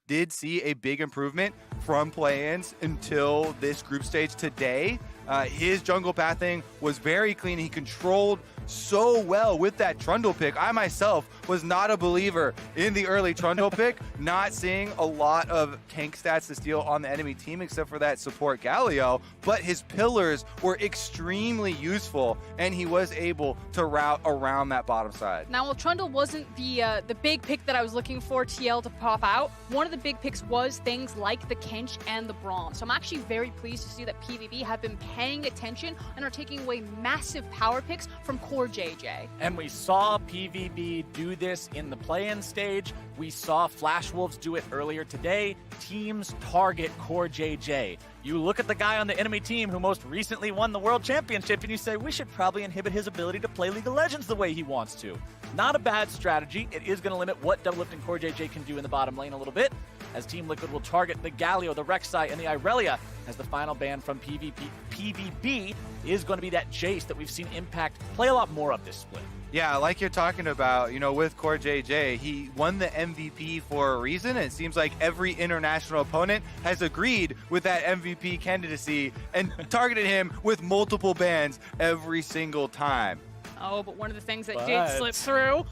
did see a big improvement from play-ins until this group stage today. His jungle pathing was very clean. He controlled so well with that Trundle pick. I myself was not a believer in the early Trundle pick, not seeing a lot of tank stats to steal on the enemy team except for that support Galio, but his pillars were extremely useful and he was able to route around that bottom side. Now, while Trundle wasn't the big pick that I was looking for TL to pop out, one of the big picks was things like the Kench and the Braum. So I'm actually very pleased to see that PVB have been paying attention and are taking away massive power picks from Core JJ. And we saw PVB do this in the play-in stage. We saw Flash Wolves do it earlier today. Teams target Core JJ. You look at the guy on the enemy team who most recently won the World Championship and you say, we should probably inhibit his ability to play League of Legends the way he wants to. Not a bad strategy. It is going to limit what Doublelift and Core JJ can do in the bottom lane a little bit, as Team Liquid will target the Galio, the Rek'Sai, and the Irelia as the final ban from PVB is going to be that Jace that we've seen Impact play a lot more of this split. Yeah, like you're talking about, with Core JJ, he won the MVP for a reason. And it seems like every international opponent has agreed with that MVP candidacy and targeted him with multiple bans every single time. Oh, but one of the things that did slip through,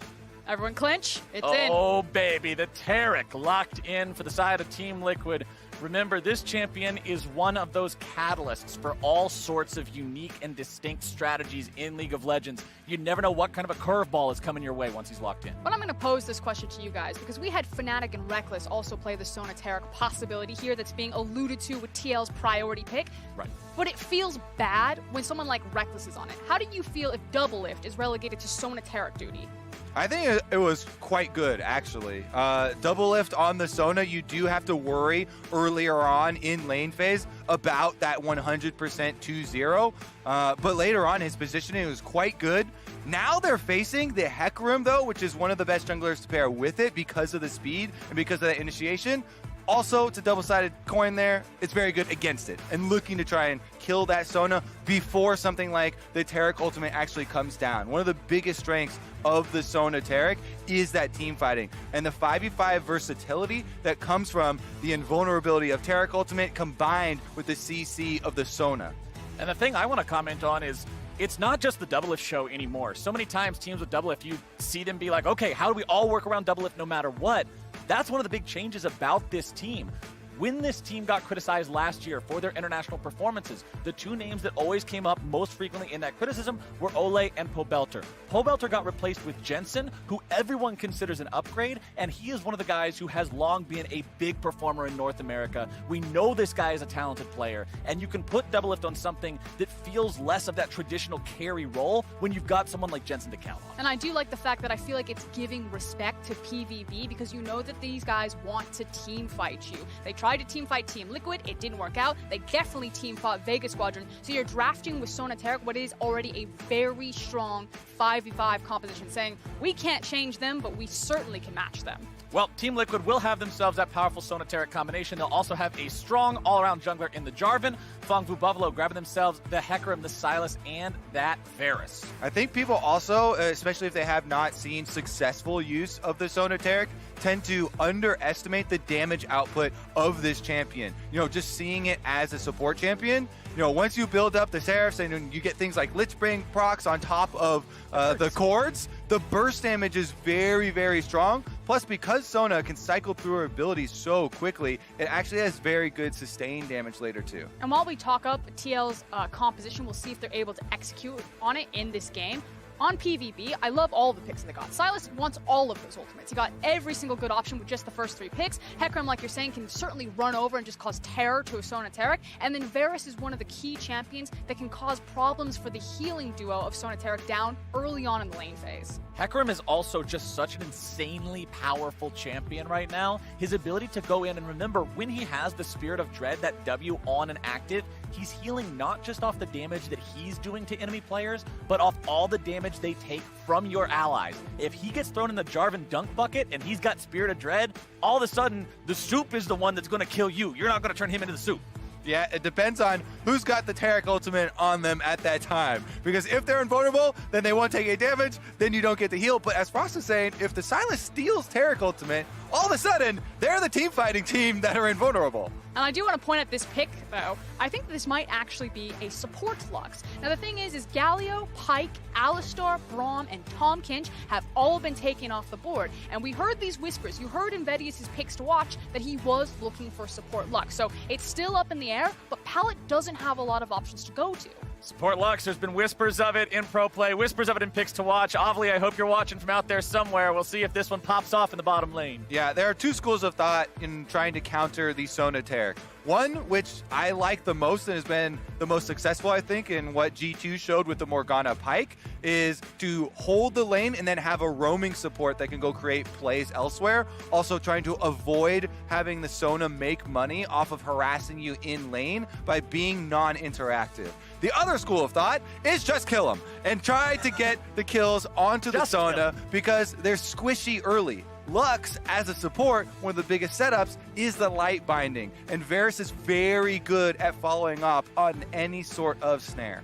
everyone clinch, it's in. Oh, baby, the Taric locked in for the side of Team Liquid. Remember, this champion is one of those catalysts for all sorts of unique and distinct strategies in League of Legends. You never know what kind of a curveball is coming your way once he's locked in. But I'm going to pose this question to you guys, because we had Fnatic and Reckless also play the Sona Taric possibility here that's being alluded to with TL's priority pick. Right. But it feels bad when someone like Reckless is on it. How do you feel if Doublelift is relegated to Sona Taric duty? I think it was quite good, actually. Doublelift on the Sona, you do have to worry earlier on in lane phase about that 100% 2-0. But later on, his positioning was quite good. Now they're facing the Hecarim, though, which is one of the best junglers to pair with it because of the speed and because of that initiation. Also, it's a double-sided coin there. It's very good against it and looking to try and kill that Sona before something like the Taric ultimate actually comes down. One of the biggest strengths of the Sona Taric is that team fighting and the 5v5 versatility that comes from the invulnerability of Taric ultimate combined with the CC of the Sona. And the thing I want to comment on is it's not just the Doublelift show anymore. So many times teams with Doublelift, you see them be like, okay, how do we all work around Doublelift no matter what? That's one of the big changes about this team. When this team got criticized last year for their international performances, the two names that always came up most frequently in that criticism were Ole and Pobelter. Pobelter got replaced with Jensen, who everyone considers an upgrade, and he is one of the guys who has long been a big performer in North America. We know this guy is a talented player, and you can put Doublelift on something that feels less of that traditional carry role when you've got someone like Jensen to count on. And I do like the fact that I feel like it's giving respect to PVB because you know that these guys want to team fight you. They tried to team fight Team Liquid, it didn't work out. They definitely team fought Vega Squadron. So you're drafting with Sona Taric what is already a very strong 5v5 composition, saying we can't change them, but we certainly can match them. Well, Team Liquid will have themselves that powerful Sona Taric combination. They'll also have a strong all-around jungler in the Jarvan. Phong Vu Buffalo grabbing themselves the Hecarim, the Sylas, and that Varus. I think people also, especially if they have not seen successful use of the Sona Taric, tend to underestimate the damage output of this champion. Just seeing it as a support champion, once you build up the Seraphs and you get things like Lichbring procs on top of the chords, the burst damage is very strong. Plus, because Sona can cycle through her abilities so quickly, it actually has very good sustained damage later too. And while we talk up TL's composition, we'll see if they're able to execute on it in this game. On PVB, I love all the picks they got. Sylas wants all of those ultimates. He got every single good option with just the first 3 picks. Hecarim, like you're saying, can certainly run over and just cause terror to a Sona Taric. And then Varus is one of the key champions that can cause problems for the healing duo of Sona Taric down early on in the lane phase. Hecarim is also just such an insanely powerful champion right now. His ability to go in and remember when he has the Spirit of Dread, that W on and active, he's healing not just off the damage that he's doing to enemy players, but off all the damage they take from your allies. If he gets thrown in the Jarvan dunk bucket and he's got Spirit of Dread, all of a sudden the soup is the one that's going to kill you. You're not going to turn him into the soup. Yeah, it depends on who's got the Taric ultimate on them at that time. Because if they're invulnerable, then they won't take any damage, then you don't get the heal. But as Frost is saying, if the Sylas steals Taric ultimate, all of a sudden, they're the team fighting team that are invulnerable. And I do want to point at this pick, though. I think this might actually be a support Lux. Now, the thing is Galio, Pyke, Alistar, Braum, and Tahm Kench have all been taken off the board. And we heard these whispers. You heard in Vedius' picks to watch that he was looking for support Lux. So it's still up in the air, but Palette doesn't have a lot of options to go to. Support Lux, there's been whispers of it in Pro Play, whispers of it in picks to watch. Ovly, I hope you're watching from out there somewhere. We'll see if this one pops off in the bottom lane. Yeah, there are two schools of thought in trying to counter the Sona Taric. One, which I like the most and has been the most successful, I think, in what G2 showed with the Morgana Pyke, is to hold the lane and then have a roaming support that can go create plays elsewhere. Also trying to avoid having the Sona make money off of harassing you in lane by being non-interactive. The other school of thought is just kill them and try to get the kills onto the Sona because they're squishy early. Lux, as a support, one of the biggest setups is the light binding, and Varus is very good at following up on any sort of snare.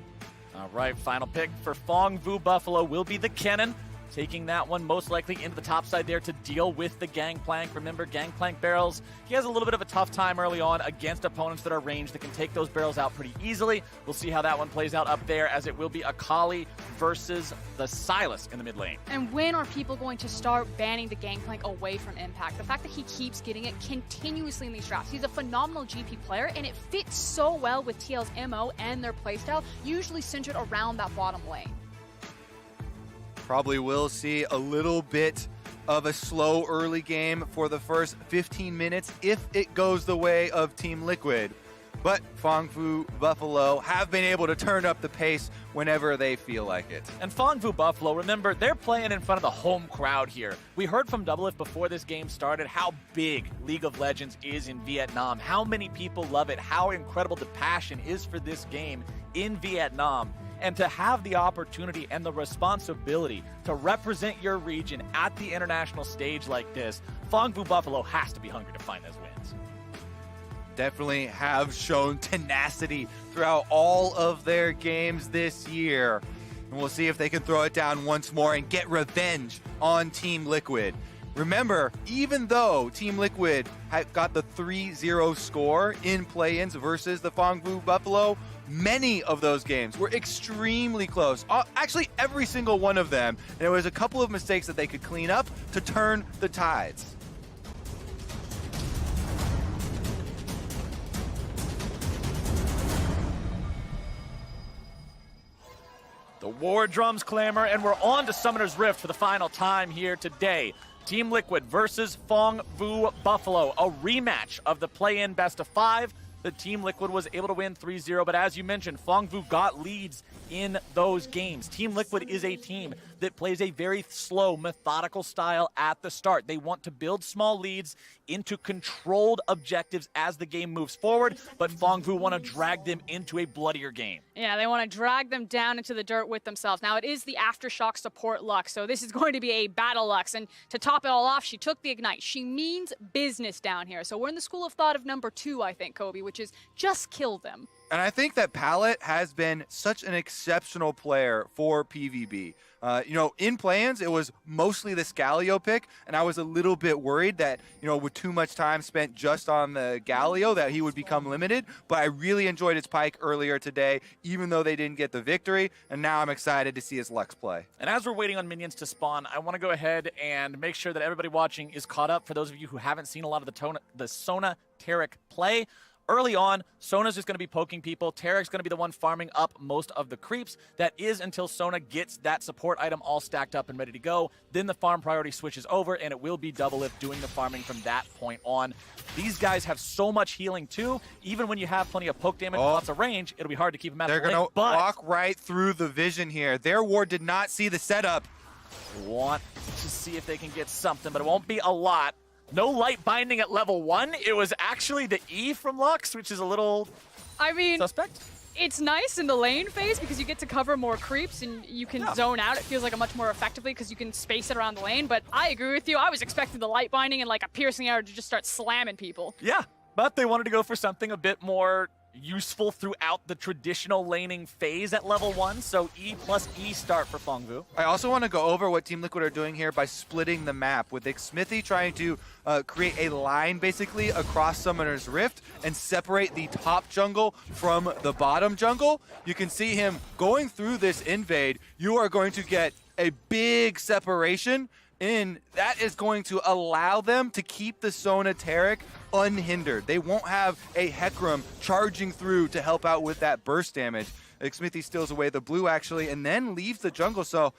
All right, final pick for Phong Vu Buffalo will be the Cannon. Taking that one most likely into the top side there to deal with the Gangplank. Remember, Gangplank barrels, he has a little bit of a tough time early on against opponents that are ranged that can take those barrels out pretty easily. We'll see how that one plays out up there, as it will be Akali versus the Sylas in the mid lane. And when are people going to start banning the Gangplank away from Impact? The fact that he keeps getting it continuously in these drafts. He's a phenomenal GP player, and it fits so well with TL's MO and their playstyle, usually centered around that bottom lane. Probably will see a little bit of a slow early game for the first 15 minutes if it goes the way of Team Liquid. But Phong Vu Buffalo have been able to turn up the pace whenever they feel like it. And Phong Vu Buffalo, remember, they're playing in front of the home crowd here. We heard from Doublelift before this game started how big League of Legends is in Vietnam, how many people love it, how incredible the passion is for this game in Vietnam. And to have the opportunity and the responsibility to represent your region at the international stage like this, Phong Vu Buffalo has to be hungry to find those wins. Definitely have shown tenacity throughout all of their games this year. And we'll see if they can throw it down once more and get revenge on Team Liquid. Remember, even though Team Liquid had got the 3-0 score in play-ins versus the Phong Vu Buffalo, many of those games were extremely close. Actually, every single one of them. And there was a couple of mistakes that they could clean up to turn the tides. The war drums clamor, and we're on to Summoner's Rift for the final time here today. Team Liquid versus Phong Vu Buffalo, a rematch of the play-in best of 5. The Team Liquid was able to win 3-0, but as you mentioned, Phong Vu got leads in those games. Team Liquid is a team that plays a very slow, methodical style at the start. They want to build small leads into controlled objectives as the game moves forward, but Phong Vu want to drag them into a bloodier game. Yeah, they want to drag them down into the dirt with themselves. Now, it is the Aftershock support Lux, so this is going to be a battle Lux, and to top it all off, she took the Ignite. She means business down here, so we're in the school of thought of number 2, I think, Kobe, which is just kill them. And I think that Palette has been such an exceptional player for PVB. In play-ins, it was mostly the Scalio pick, and I was a little bit worried that, with too much time spent just on the Galio, that he would become limited. But I really enjoyed his Pyke earlier today, even though they didn't get the victory, and now I'm excited to see his Lux play. And as we're waiting on minions to spawn, I want to go ahead and make sure that everybody watching is caught up. For those of you who haven't seen a lot of the Sona Taric play, early on, Sona's just going to be poking people. Taric's going to be the one farming up most of the creeps. That is until Sona gets that support item all stacked up and ready to go. Then the farm priority switches over, and it will be Doublelift doing the farming from that point on. These guys have so much healing, too. Even when you have plenty of poke damage and lots of range, it'll be hard to keep them at They're the going to walk right through the vision here. Their ward did not see the setup. Want to see if they can get something, but it won't be a lot. No light binding at level 1. It was actually the E from Lux, which is a little suspect. It's nice in the lane phase because you get to cover more creeps and you can zone out. It feels like a much more effectively because you can space it around the lane. But I agree with you. I was expecting the light binding and like a piercing arrow to just start slamming people. Yeah, but they wanted to go for something a bit more useful throughout the traditional laning phase at level 1, so E plus E start for Fongvu. I also want to go over what Team Liquid are doing here by splitting the map, with Xmithy trying to create a line basically across Summoner's Rift and separate the top jungle from the bottom jungle. You can see him going through this invade. You are going to get a big separation, and that is going to allow them to keep the Sona Taric unhindered. They won't have a Hecarim charging through to help out with that burst damage. Xmithy steals away the blue, actually, and then leaves the jungle, so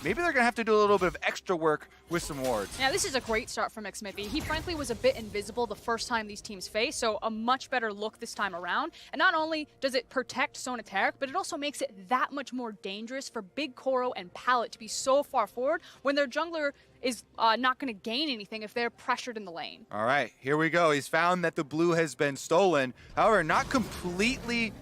maybe they're going to have to do a little bit of extra work with some wards. Yeah, this is a great start from Xmithy. He frankly was a bit invisible the first time these teams faced, so a much better look this time around. And not only does it protect Sona Taric, but it also makes it that much more dangerous for Big Koro and Pallet to be so far forward when their jungler is not going to gain anything if they're pressured in the lane. All right, here we go. He's found that the blue has been stolen. However, not completely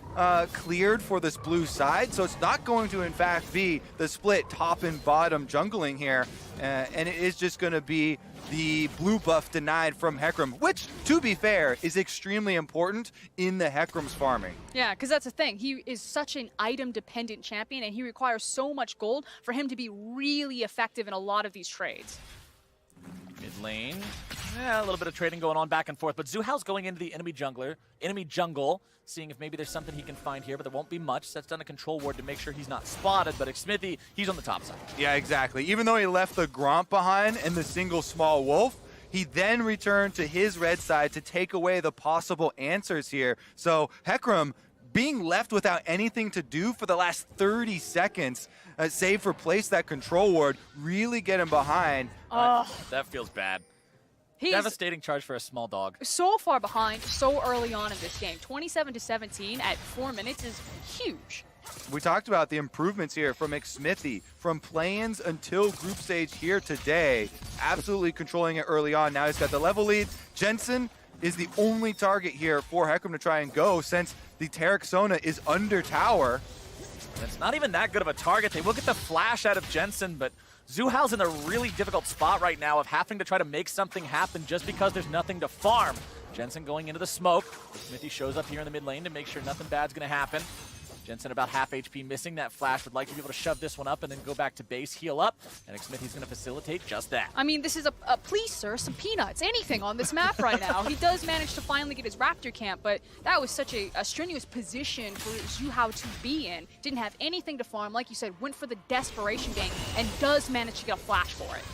cleared for this blue side, so it's not going to, in fact, be the split top and bottom jungling here, and it is just going to be the blue buff denied from Hecarim, which, to be fair, is extremely important in the Hecarim's farming. Yeah, because that's the thing. He is such an item-dependent champion, and he requires so much gold for him to be really effective in a lot of these trades. Mid lane, yeah, a little bit of trading going on back and forth, but Zuhal's going into the enemy jungle, seeing if maybe there's something he can find here, but there won't be much. So that's done a control ward to make sure he's not spotted, but Xmithy, he's on the top side. Yeah, exactly. Even though he left the Gromp behind and the single small wolf, he then returned to his red side to take away the possible answers here. So Hecarim, being left without anything to do for the last 30 seconds, save for place that control ward, really get him behind. That feels bad. He's Devastating charge for a small dog. so far behind so early on in this game. 27-17 at 4 minutes is huge. We talked about the improvements here from Xmithy, from play-ins until group stage here today. Absolutely controlling it early on. Now he's got the level lead. Jensen is the only target here for Hecarim to try and go, since the Taric Sona is under tower. It's not even that good of a target. They will get the flash out of Jensen, but Zuhal's in a really difficult spot right now of having to try to make something happen just because there's nothing to farm. Jensen going into the smoke. Xmithy shows up here in the mid lane to make sure nothing bad's going to happen. Jensen about half HP missing. That flash would like to be able to shove this one up and then go back to base, heal up, and Xmithy's going to facilitate just that. I mean, this is a please, sir, some peanuts, anything on this map right now. He does manage to finally get his Raptor camp, but that was such a strenuous position for Zuhao to be in. Didn't have anything to farm, like you said, went for the desperation gank, and does manage to get a flash for it.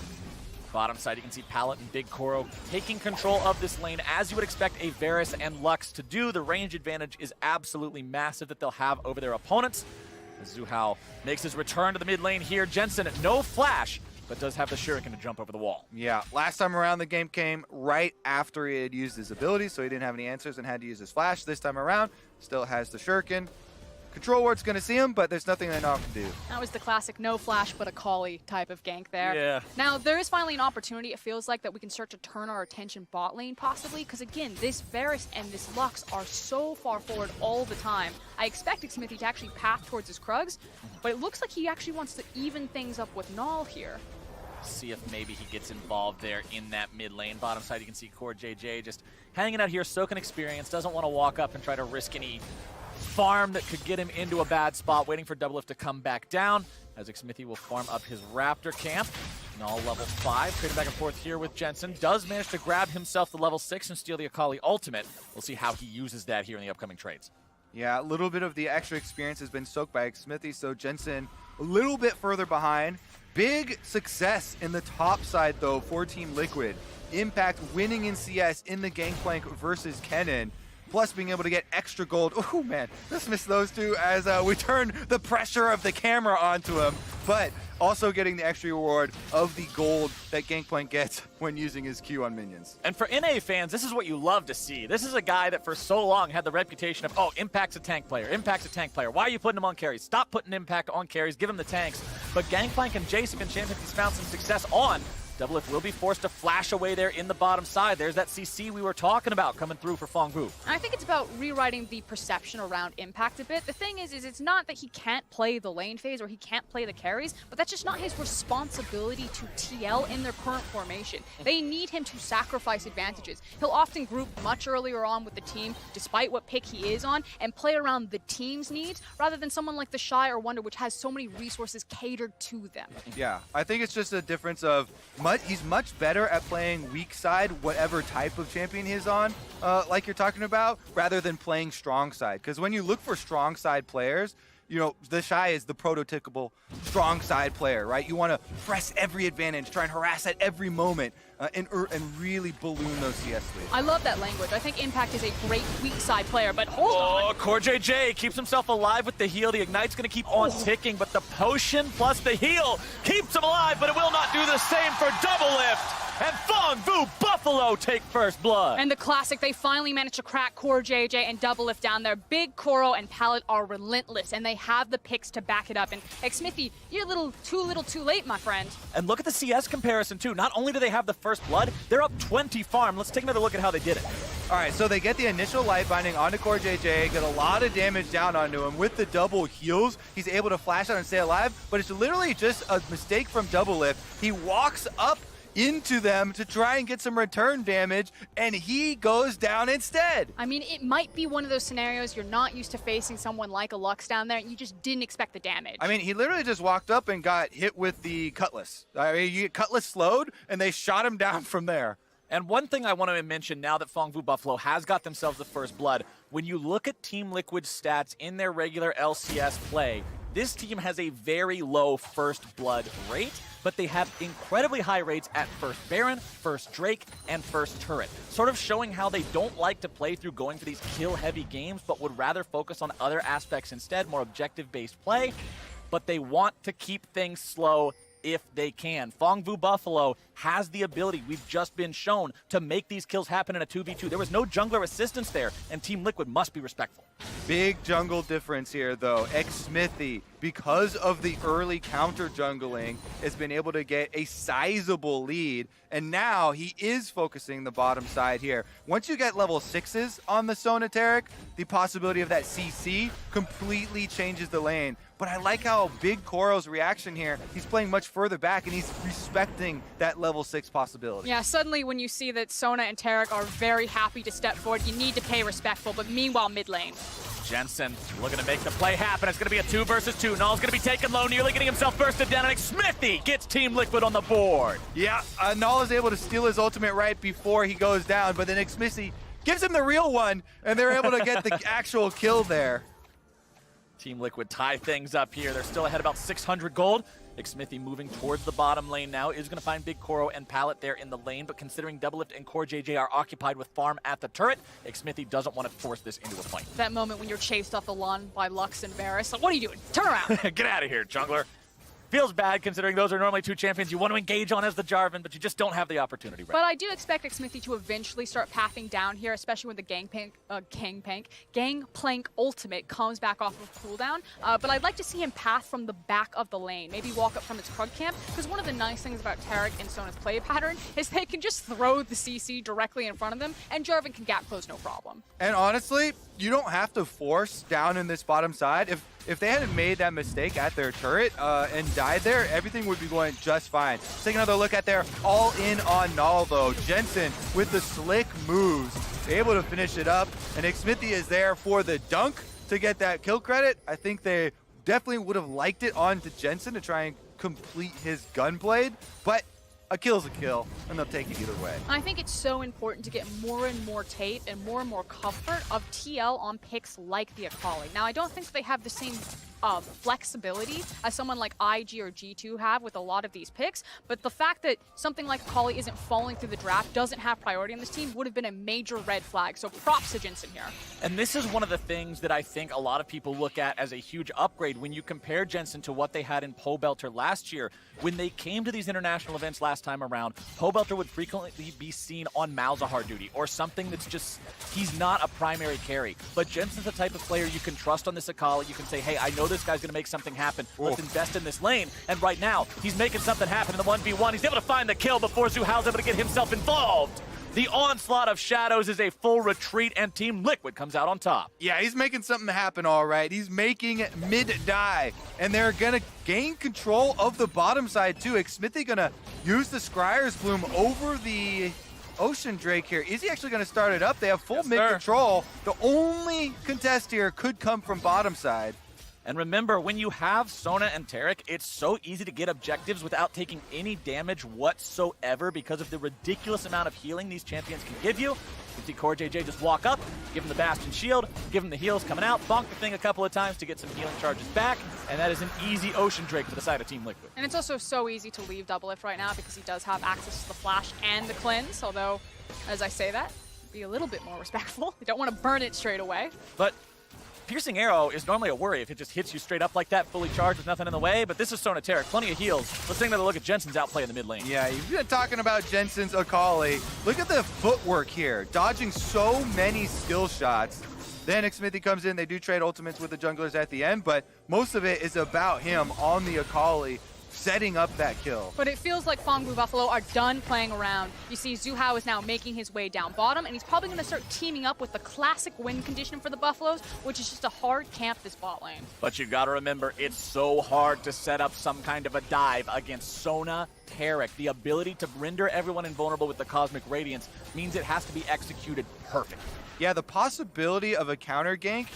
Bottom side, you can see Pallet and Big Koro taking control of this lane, as you would expect a Varus and Lux to do. The range advantage is absolutely massive that they'll have over their opponents. Zuhao makes his return to the mid lane here. Jensen, no flash, but does have the Shuriken to jump over the wall. Yeah, last time around the game came right after he had used his ability, so he didn't have any answers and had to use his flash. This time around, still has the Shuriken. Control ward's going to see him, but there's nothing they know can do. That was the classic no flash but a collie type of gank there. Yeah. Now, there is finally an opportunity, it feels like, that we can start to turn our attention bot lane possibly, because again, this Varus and this Lux are so far forward all the time. I expect Xmithy to actually path towards his Krugs, but it looks like he actually wants to even things up with Null here. See if maybe he gets involved there in that mid lane. Bottom side, you can see Core JJ just hanging out here, soaking experience, doesn't want to walk up and try to risk any farm that could get him into a bad spot, waiting for Doublelift to come back down, as Xmithy will farm up his Raptor camp. Null level 5, trading back and forth here with Jensen. Does manage to grab himself the level 6 and steal the Akali ultimate. We'll see how he uses that here in the upcoming trades. Yeah, a little bit of the extra experience has been soaked by Xmithy, so Jensen a little bit further behind. Big success in the top side, though, for Team Liquid. Impact winning in CS in the Gangplank versus Kennen, plus being able to get extra gold. Oh man, let's miss those two as we turn the pressure of the camera onto him, but also getting the extra reward of the gold that Gangplank gets when using his Q on minions. And for NA fans, this is what you love to see. This is a guy that for so long had the reputation of, oh, Impact's a tank player, Impact's a tank player. Why are you putting him on carries? Stop putting Impact on carries, give him the tanks. But Gangplank and Jace have been champions he's found some success on. Doublelift will be forced to flash away there in the bottom side. There's that CC we were talking about coming through for Phong Vu. I think it's about rewriting the perception around Impact a bit. The thing is it's not that he can't play the lane phase or he can't play the carries, but that's just not his responsibility to TL in their current formation. They need him to sacrifice advantages. He'll often group much earlier on with the team, despite what pick he is on, and play around the team's needs, rather than someone like the Shy or Wonder, which has so many resources catered to them. Yeah, I think it's just a difference of he's much better at playing weak side, whatever type of champion he's on, like you're talking about, rather than playing strong side. Because when you look for strong side players, you know, the Shy is the prototypical strong side player, right? You want to press every advantage, try and harass at every moment, and really balloon those CS leads. I love that language. I think Impact is a great weak side player, but hold on. Oh, CoreJJ keeps himself alive with the heal. The Ignite's going to keep on ticking, but the potion plus the heal keeps him alive, but it will not do the same for Doublelift. And Phong Vu Buffalo take first blood. And the classic, they finally managed to crack CoreJJ and Doublelift down there. Big Koro and Pallet are relentless, and they have the picks to back it up. And Xmithy, you're a little too late, my friend. And look at the CS comparison, too. Not only do they have the first blood, they're up 20 farm. Let's take another look at how they did it. All right, so they get the initial light binding onto CoreJJ, get a lot of damage down onto him. With the double heals, he's able to flash out and stay alive, but it's literally just a mistake from Doublelift. He walks up into them to try and get some return damage, and he goes down instead. I mean, it might be one of those scenarios you're not used to facing someone like a Lux down there, and you just didn't expect the damage. I mean, he literally just walked up and got hit with the Cutlass. I mean, you get Cutlass slowed, and they shot him down from there. And one thing I want to mention now that Phong Vu Buffalo has got themselves the first blood, when you look at Team Liquid's stats in their regular LCS play, this team has a very low first blood rate, but they have incredibly high rates at first Baron, first Drake, and first Turret. Sort of showing how they don't like to play through going for these kill-heavy games, but would rather focus on other aspects instead, more objective-based play. But they want to keep things slow if they can. Phong Vu Buffalo has the ability, we've just been shown, to make these kills happen in a 2v2. There was no jungler assistance there, and Team Liquid must be respectful. Big jungle difference here, though. Xmithy, because of the early counter jungling, has been able to get a sizable lead, and now he is focusing the bottom side here. Once you get level 6s on the Sonateric, the possibility of that CC completely changes the lane. But I like how big Koro's reaction here. He's playing much further back, and he's respecting that level 6 possibility. Yeah, suddenly when you see that Sona and Tarek are very happy to step forward, you need to pay respectful, but meanwhile, mid lane. Jensen looking to make the play happen. It's going to be a 2 versus 2. Null's going to be taken low, nearly getting himself bursted down, and Xmithy gets Team Liquid on the board. Yeah, Null is able to steal his ultimate right before he goes down, but then Xmithy gives him the real one, and they're able to get the actual kill there. Team Liquid tie things up here. They're still ahead about 600 gold. Xmithy moving towards the bottom lane now is going to find Big Koro and Pallet there in the lane, but considering Doublelift and CoreJJ are occupied with farm at the turret, Xmithy doesn't want to force this into a fight. That moment when you're chased off the lawn by Lux and Varus, like, what are you doing? Turn around. Get out of here, jungler. Feels bad considering those are normally two champions you want to engage on as the Jarvan, but you just don't have the opportunity right. But I do expect Xmithy to eventually start pathing down here, especially when the Gangplank ultimate comes back off of cooldown. But I'd like to see him path from the back of the lane, maybe walk up from his Krug camp, because one of the nice things about Tarek and Sona's play pattern is they can just throw the CC directly in front of them, and Jarvan can gap close no problem. And honestly, you don't have to force down in this bottom side. If they hadn't made that mistake at their turret and died there, everything would be going just fine. Let's take another look at their all-in on Null, though. Jensen with the slick moves, able to finish it up. And Xmithy is there for the dunk to get that kill credit. I think they definitely would have liked it on to Jensen to try and complete his gunblade, but a kill's a kill, and they'll take it either way. I think it's so important to get more and more tape and more comfort of TL on picks like the Akali. Now, I don't think they have the same flexibility as someone like IG or G2 have with a lot of these picks, but the fact that something like Akali isn't falling through the draft, doesn't have priority on this team, would have been a major red flag. So props to Jensen here. And this is one of the things that I think a lot of people look at as a huge upgrade when you compare Jensen to what they had in Pobelter last year. When they came to these international events last time around, Pobelter would frequently be seen on Malzahar duty or something that's just, he's not a primary carry. But Jensen's the type of player you can trust on this Akali. You can say, hey, I know this guy's going to make something happen. Let's invest in this lane. And right now, he's making something happen in the 1v1. He's able to find the kill before Zuhao's able to get himself involved. The onslaught of shadows is a full retreat, and Team Liquid comes out on top. Yeah, he's making something happen all right. He's making mid-die, and they're going to gain control of the bottom side too. Xmithie going to use the Scryer's Bloom over the Ocean Drake here. Is he actually going to start it up? They have full mid control. The only contest here could come from bottom side. And remember, when you have Sona and Taric, it's so easy to get objectives without taking any damage whatsoever because of the ridiculous amount of healing these champions can give you. You see Core JJ just walk up, give him the Bastion shield, give him the heals coming out, bonk the thing a couple of times to get some healing charges back, and that is an easy Ocean Drake for the side of Team Liquid. And it's also so easy to leave Doublelift right now because he does have access to the Flash and the Cleanse, although, as I say that, be a little bit more respectful. You don't want to burn it straight away. But Piercing Arrow is normally a worry if it just hits you straight up like that, fully charged with nothing in the way, but this is Sona Taric, plenty of heals. Let's take another look at Jensen's outplay in the mid lane. Yeah, you've been talking about Jensen's Akali. Look at the footwork here, dodging so many skill shots. Then Xmithie comes in, they do trade ultimates with the junglers at the end, but most of it is about him on the Akali, setting up that kill. But it feels like Phong Blue Buffalo are done playing around. You see Zuhao is now making his way down bottom, and he's probably going to start teaming up with the classic win condition for the Buffaloes, which is just a hard camp this bot lane. But you got to remember, it's so hard to set up some kind of a dive against Sona Taric. The ability to render everyone invulnerable with the Cosmic Radiance means it has to be executed perfect. Yeah, the possibility of a counter gank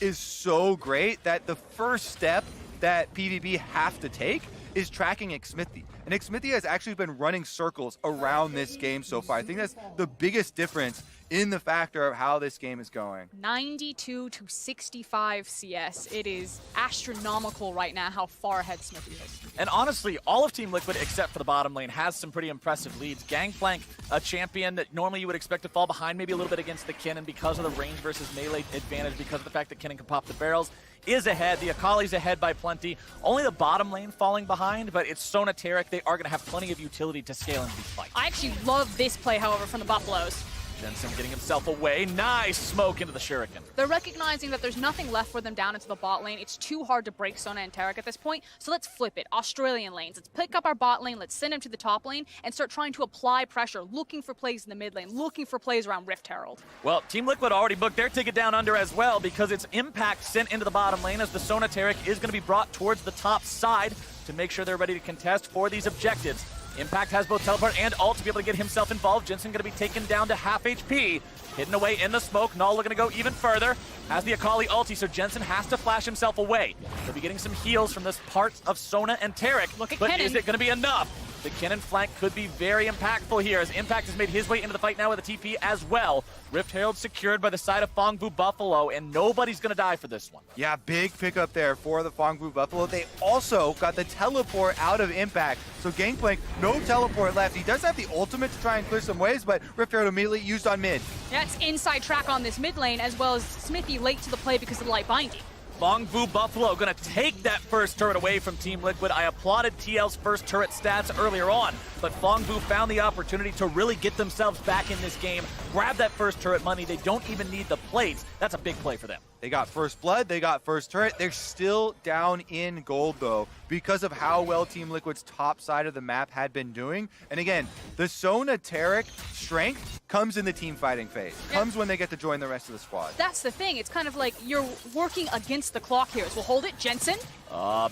is so great that the first step that PVB have to take is tracking Xmithie. And Xmithie has actually been running circles around this game so far. I think that's the biggest difference in the factor of how this game is going. 92 to 65 CS. It is astronomical right now how far ahead Xmithie is. And honestly, all of Team Liquid, except for the bottom lane, has some pretty impressive leads. Gangplank, a champion that normally you would expect to fall behind maybe a little bit against the Kennen because of the range versus melee advantage, because of the fact that Kennen can pop the barrels, is ahead. The Akali's ahead by plenty. Only the bottom lane falling behind, but it's Sona Taric. They are going to have plenty of utility to scale into these fights. I actually love this play, however, from the Buffaloes. Jensen getting himself away. Nice smoke into the Shuriken. They're recognizing that there's nothing left for them down into the bot lane. It's too hard to break Sona and Taric at this point, so let's flip it. Australian lanes. Let's pick up our bot lane, let's send him to the top lane, and start trying to apply pressure, looking for plays in the mid lane, looking for plays around Rift Herald. Well, Team Liquid already booked their ticket down under as well, because it's Impact sent into the bottom lane as the Sona Taric is going to be brought towards the top side to make sure they're ready to contest for these objectives. Impact has both teleport and ult to be able to get himself involved. Jensen going to be taken down to half HP. Hidden away in the smoke. Null looking to go even further. Has the Akali ulti, so Jensen has to flash himself away. He'll be getting some heals from this part of Sona and Taric. Look at but Kennen. Is it going to be enough? The Kennen flank could be very impactful here as Impact has made his way into the fight now with a TP as well. Rift Herald secured by the side of Phong Vu Buffalo, and nobody's going to die for this one. Yeah, big pickup there for the Phong Vu Buffalo. They also got the teleport out of Impact. So Gangplank, no teleport left. He does have the ultimate to try and clear some waves, but Rift Herald immediately used on mid. Yeah, it's inside track on this mid lane, as well as Xmithie late to the play because of the light binding. Phong Vu Buffalo going to take that first turret away from Team Liquid. I applauded TL's first turret stats earlier on, but Phong Vu found the opportunity to really get themselves back in this game, grab that first turret money. They don't even need the plates. That's a big play for them. They got first blood, they got first turret. They're still down in gold though because of how well Team Liquid's top side of the map had been doing. And again, the Sona Taric strength comes in the team fighting phase. Comes when they get to join the rest of the squad. That's the thing. It's kind of like you're working against the clock here. So we'll hold it. Jensen.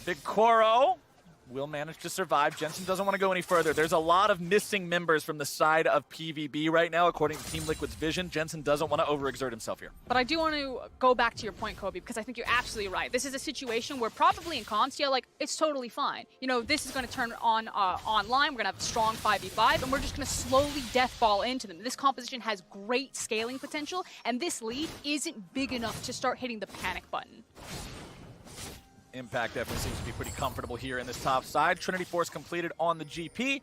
Big Koro will manage to survive. Jensen doesn't want to go any further. There's a lot of missing members from the side of PVB right now, according to Team Liquid's vision. Jensen doesn't want to overexert himself here. But I do want to go back to your point, Kobe, because I think you're absolutely right. This is a situation where probably in Consia, like, it's totally fine. You know, this is going to turn on online. We're going to have a strong 5v5, and we're just going to slowly death ball into them. This composition has great scaling potential, and this lead isn't big enough to start hitting the panic button. Impact definitely seems to be pretty comfortable here in this top side. Trinity Force completed on the GP.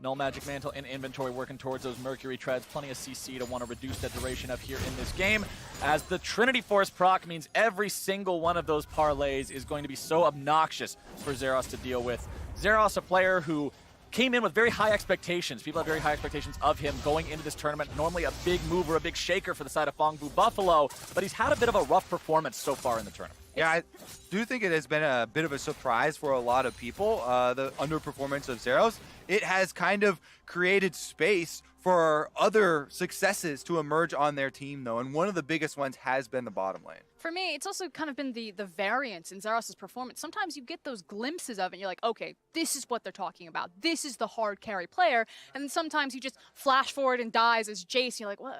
Null Magic Mantle in inventory working towards those Mercury Treads. Plenty of CC to want to reduce that duration up here in this game. As the Trinity Force proc means every single one of those parlays is going to be so obnoxious for Zeros to deal with. Zeros, a player who came in with very high expectations. People have very high expectations of him going into this tournament. Normally a big mover, a big shaker for the side of Phong Vu Buffalo, but he's had a bit of a rough performance so far in the tournament. Yeah, I do think it has been a bit of a surprise for a lot of people, the underperformance of Zeros. It has kind of created space for other successes to emerge on their team, though, and one of the biggest ones has been the bottom lane. For me, it's also kind of been the variance in Zeros' performance. Sometimes you get those glimpses of it and you're like, okay, this is what they're talking about. This is the hard carry player. And then sometimes you just flash forward and dies as Jace. And you're like, well,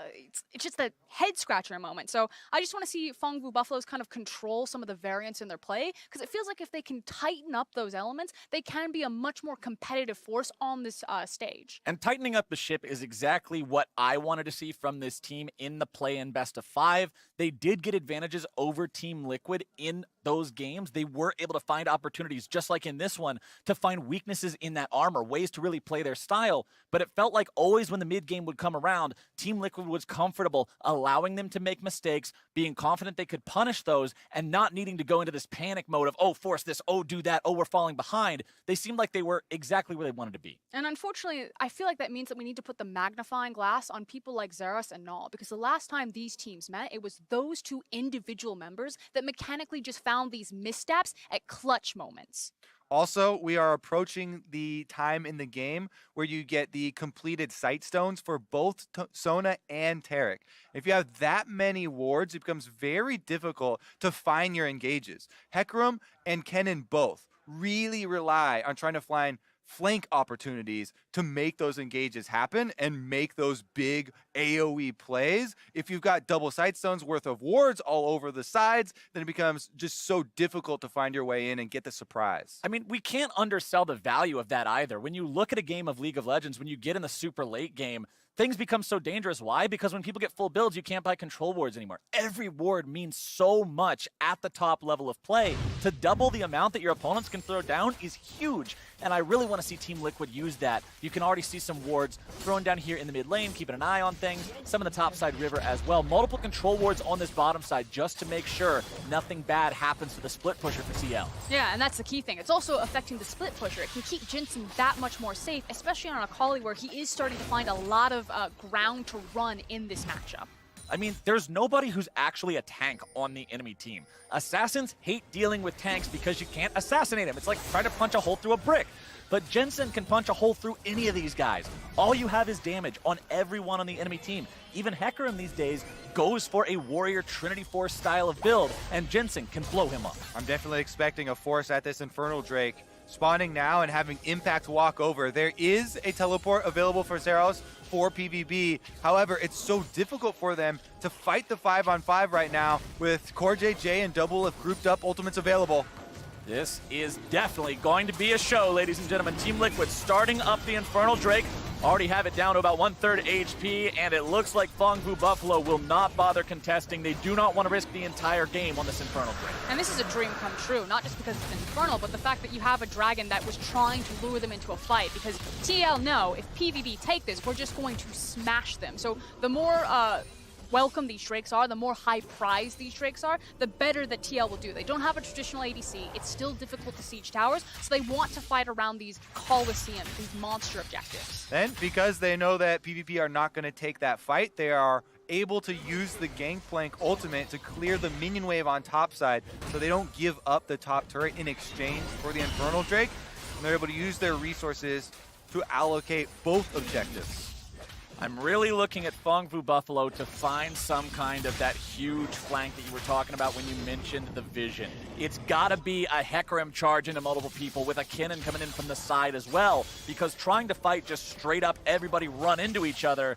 it's just a head scratcher moment. So I just want to see Phong Vu Buffaloes kind of control some of the variance in their play, because it feels like if they can tighten up those elements, they can be a much more competitive force on this stage. And tightening up the ship is exactly what I wanted to see from this team in the play-in best of 5. They did get advantages over Team Liquid in those games. They were able to find opportunities, just like in this one, to find weaknesses in that armor, ways to really play their style. But it felt like always when the mid game would come around, Team Liquid was comfortable allowing them to make mistakes, being confident they could punish those, and not needing to go into this panic mode of, oh, force this, oh, do that, oh, we're falling behind. They seemed like they were exactly where they wanted to be. And unfortunately, I feel like that means that we need to put the magnifying glass on people like Zeros and Null, because the last time these teams met, it was those two individual members that mechanically just found these missteps at clutch moments. Also, we are approaching the time in the game where you get the completed sight stones for both Sona and Taric. If you have that many wards, it becomes very difficult to find your engages. Hecarim and Kennen both really rely on trying to find flank opportunities to make those engages happen and make those big AoE plays. If you've got double sight stones worth of wards all over the sides, then it becomes just so difficult to find your way in and get the surprise. I mean, we can't undersell the value of that either. When you look at a game of League of Legends, when you get in the super late game, things become so dangerous. Why? Because when people get full builds, you can't buy control wards anymore. Every ward means so much at the top level of play. To double the amount that your opponents can throw down is huge, and I really want to see Team Liquid use that. You can already see some wards thrown down here in the mid lane, keeping an eye on things, some in the top side river as well. Multiple control wards on this bottom side just to make sure nothing bad happens to the split pusher for TL. Yeah, and that's the key thing. It's also affecting the split pusher. It can keep Jensen that much more safe, especially on a Akali where he is starting to find a lot of ground to run in this matchup. I mean, there's nobody who's actually a tank on the enemy team. Assassins hate dealing with tanks because you can't assassinate them. It's like trying to punch a hole through a brick. But Jensen can punch a hole through any of these guys. All you have is damage on everyone on the enemy team. Even Hecarim these days goes for a Warrior Trinity Force style of build, and Jensen can blow him up. I'm definitely expecting a force at this Infernal Drake. Spawning now and having Impact walk over. There is a teleport available for Zeros for PVB. However, it's so difficult for them to fight the 5-on-5 right now with Core JJ and Double if grouped up ultimates available. This is definitely going to be a show, ladies and gentlemen. Team Liquid starting up the Infernal Drake. Already have it down to about 1/3 HP, and it looks like Phong Vu Buffalo will not bother contesting. They do not want to risk the entire game on this Infernal Drake. And this is a dream come true, not just because it's Infernal, but the fact that you have a dragon that was trying to lure them into a fight, because TL know if PVB take this, we're just going to smash them. So the more welcome these Drakes are, the more high prize these Drakes are, the better that TL will do. They don't have a traditional ADC. It's still difficult to siege towers, so they want to fight around these Colosseums, these monster objectives. And because they know that PvP are not going to take that fight, they are able to use the Gangplank ultimate to clear the minion wave on top side so they don't give up the top turret in exchange for the Infernal Drake. And they're able to use their resources to allocate both objectives. I'm really looking at Phong Vu Buffalo to find some kind of that huge flank that you were talking about when you mentioned the vision. It's got to be a Hecarim charge into multiple people with a Kennen coming in from the side as well, because trying to fight just straight up everybody run into each other,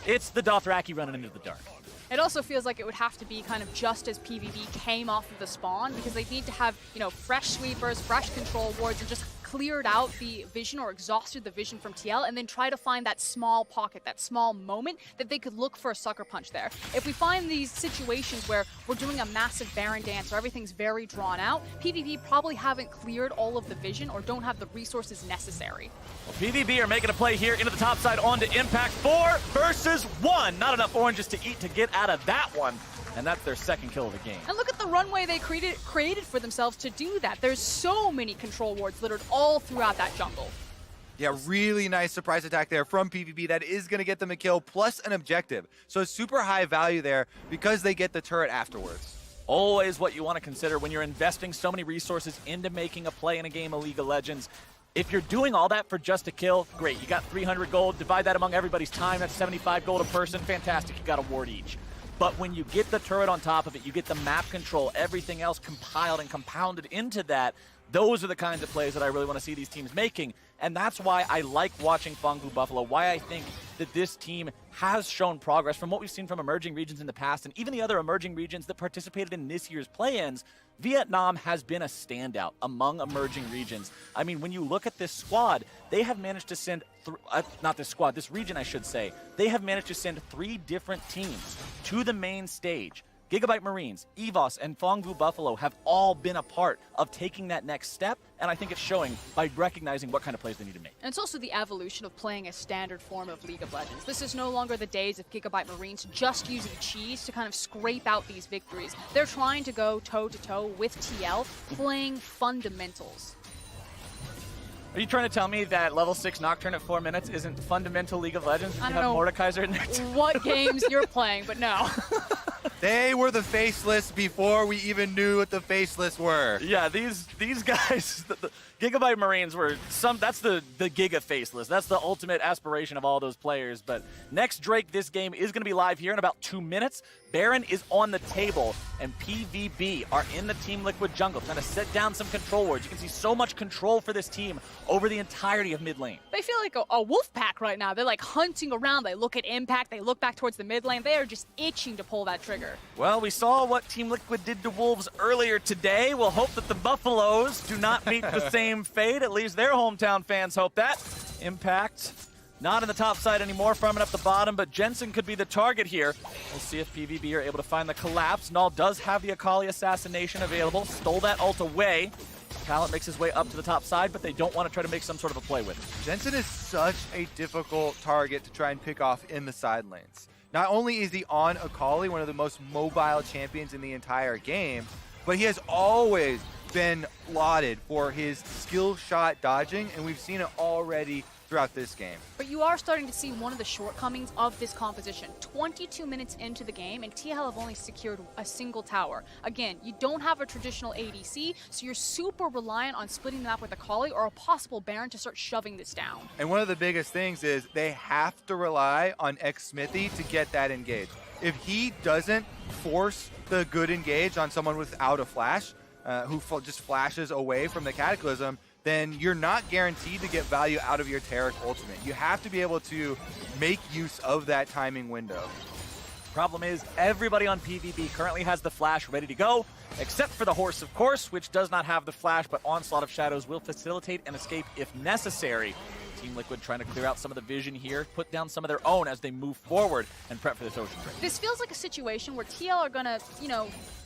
it's the Dothraki running into the dark. It also feels like it would have to be kind of just as PvB came off of the spawn, because they need to have, you know, fresh sweepers, fresh control wards, and just cleared out the vision or exhausted the vision from TL, and then try to find that small pocket, that small moment that they could look for a sucker punch there. If we find these situations where we're doing a massive Baron dance or everything's very drawn out, PvP probably haven't cleared all of the vision or don't have the resources necessary. Well, PVB are making a play here into the top side onto Impact. 4 versus 1. Not enough oranges to eat to get out of that one. And that's their second kill of the game. And look at the runway they created for themselves to do that. There's so many control wards littered all throughout that jungle. Yeah, really nice surprise attack there from PvP. That is going to get them a kill plus an objective. So super high value there because they get the turret afterwards. Always what you want to consider when you're investing so many resources into making a play in a game of League of Legends. If you're doing all that for just a kill, great. You got 300 gold, divide that among everybody's time, that's 75 gold a person, fantastic, you got a ward each. But when you get the turret on top of it, you get the map control, everything else compiled and compounded into that, those are the kinds of plays that I really want to see these teams making. And that's why I like watching Phong Buffalo, why I think that this team has shown progress from what we've seen from emerging regions in the past, and even the other emerging regions that participated in this year's play-ins. Vietnam has been a standout among emerging regions. I mean, when you look at this squad, they have managed to send, this region I should say, they have managed to send 3 different teams to the main stage. Gigabyte Marines, EVOS, and Phong Buffalo have all been a part of taking that next step, and I think it's showing by recognizing what kind of plays they need to make. And it's also the evolution of playing a standard form of League of Legends. This is no longer the days of Gigabyte Marines just using cheese to kind of scrape out these victories. They're trying to go toe-to-toe with TL, playing fundamentals. Are you trying to tell me that level 6 Nocturne at 4 minutes isn't fundamental League of Legends? I You don't have know Mordekaiser in there too? what games you're playing, but no. They were the faceless before we even knew what the faceless were. Yeah, these guys, the Gigabyte Marines were that's the Giga faceless. That's the ultimate aspiration of all those players. But next Drake, this game is going to be live here in about 2 minutes. Baron is on the table, and PVB are in the Team Liquid jungle, trying to set down some control wards. You can see so much control for this team over the entirety of mid lane. They feel like a wolf pack right now. They're like hunting around. They look at impact. They look back towards the mid lane. They are just itching to pull that trigger. Well, we saw what Team Liquid did to Wolves earlier today. We'll hope that the Buffaloes do not meet the same fate. At least their hometown fans hope that. Impact not in the top side anymore, farming up the bottom, but Jensen could be the target here. We'll see if PVB are able to find the collapse. Null does have the Akali assassination available. Stole that ult away. Pallet makes his way up to the top side, but they don't want to try to make some sort of a play with it. Jensen is such a difficult target to try and pick off in the side lanes. Not only is he on Akali, one of the most mobile champions in the entire game, but he has always been lauded for his skill shot dodging, and we've seen it already throughout this game. But you are starting to see one of the shortcomings of this composition. 22 minutes into the game, and TL have only secured a single tower. Again, you don't have a traditional ADC, so you're super reliant on splitting the map with Akali or a possible Baron to start shoving this down. And one of the biggest things is they have to rely on X-Smithy to get that engage. If he doesn't force the good engage on someone without a flash, who just flashes away from the Cataclysm, then you're not guaranteed to get value out of your Taric ultimate. You have to be able to make use of that timing window. Problem is, everybody on PVB currently has the flash ready to go, except for the horse, of course, which does not have the flash, but Onslaught of Shadows will facilitate an escape if necessary. Team Liquid trying to clear out some of the vision here, put down some of their own as they move forward and prep for this ocean break. This feels like a situation where TL are gonna,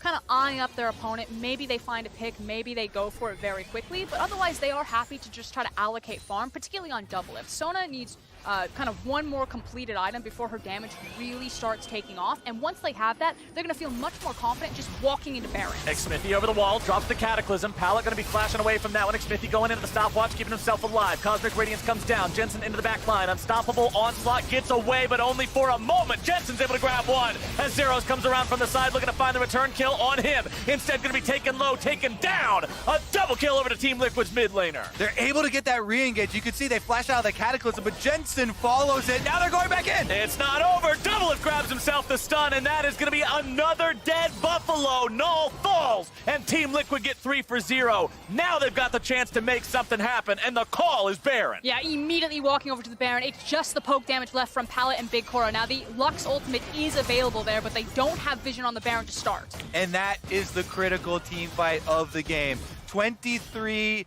kind of eyeing up their opponent. Maybe they find a pick, maybe they go for it very quickly, but otherwise they are happy to just try to allocate farm, particularly on double lift. Sona needs kind of one more completed item before her damage really starts taking off, and once they have that, they're going to feel much more confident just walking into Baron. X-Smithy over the wall, drops the Cataclysm. Pallet going to be flashing away from that one. X-Smithy going into the stopwatch, keeping himself alive. Cosmic Radiance comes down. Jensen into the back line. Unstoppable Onslaught gets away, but only for a moment. Jensen's able to grab one as Zeros comes around from the side, looking to find the return kill on him. Instead, going to be taken low, taken down. A double kill over to Team Liquid's mid laner. They're able to get that re-engage. You can see they flash out of the Cataclysm, but Jensen follows it. Now they're going back in. It's not over. Doublelift grabs himself the stun, and that is going to be another dead Buffalo. Null falls, and Team Liquid get 3 for 0. Now they've got the chance to make something happen, and the call is Baron. Yeah, immediately walking over to the Baron. It's just the poke damage left from Pallet and Big Cora. Now the Lux ultimate is available there, but they don't have vision on the Baron to start. And that is the critical team fight of the game. 23,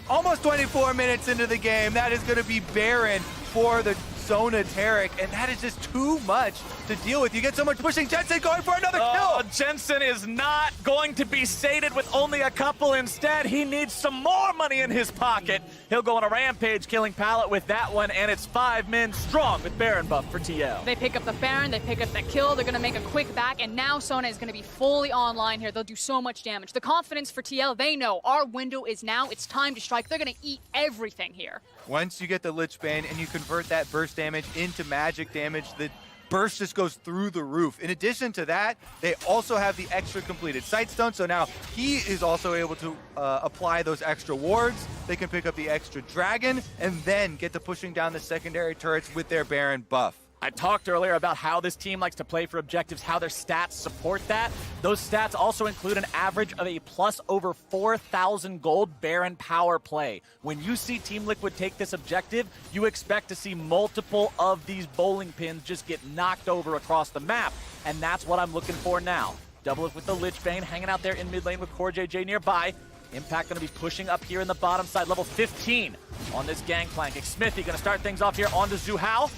almost 24 minutes into the game. That is going to be Baron for the Sona Taric, and that is just too much to deal with. You get so much pushing. Jensen going for another kill. Jensen is not going to be sated with only a couple. Instead, he needs some more money in his pocket. He'll go on a rampage, killing Pallet with that one, and it's 5 men strong with Baron buff for TL. They pick up the Baron, they pick up the kill, they're going to make a quick back, and now Sona is going to be fully online here. They'll do so much damage. The confidence for TL, they know our window is now. It's time to strike. They're going to eat everything here. Once you get the Lich Bane and you convert that burst damage into magic damage, the burst just goes through the roof. In addition to that, they also have the extra completed sight stone, so now he is also able to apply those extra wards. They can pick up the extra dragon and then get to pushing down the secondary turrets with their Baron buff. I talked earlier about how this team likes to play for objectives, how their stats support that. Those stats also include an average of a plus over 4,000 gold Baron power play. When you see Team Liquid take this objective, you expect to see multiple of these bowling pins just get knocked over across the map, and that's what I'm looking for now. Double with the Lich Bane hanging out there in mid lane with CoreJJ nearby. Impact going to be pushing up here in the bottom side, level 15 on this Gangplank. Xmithie going to start things off here onto Zhu Hao.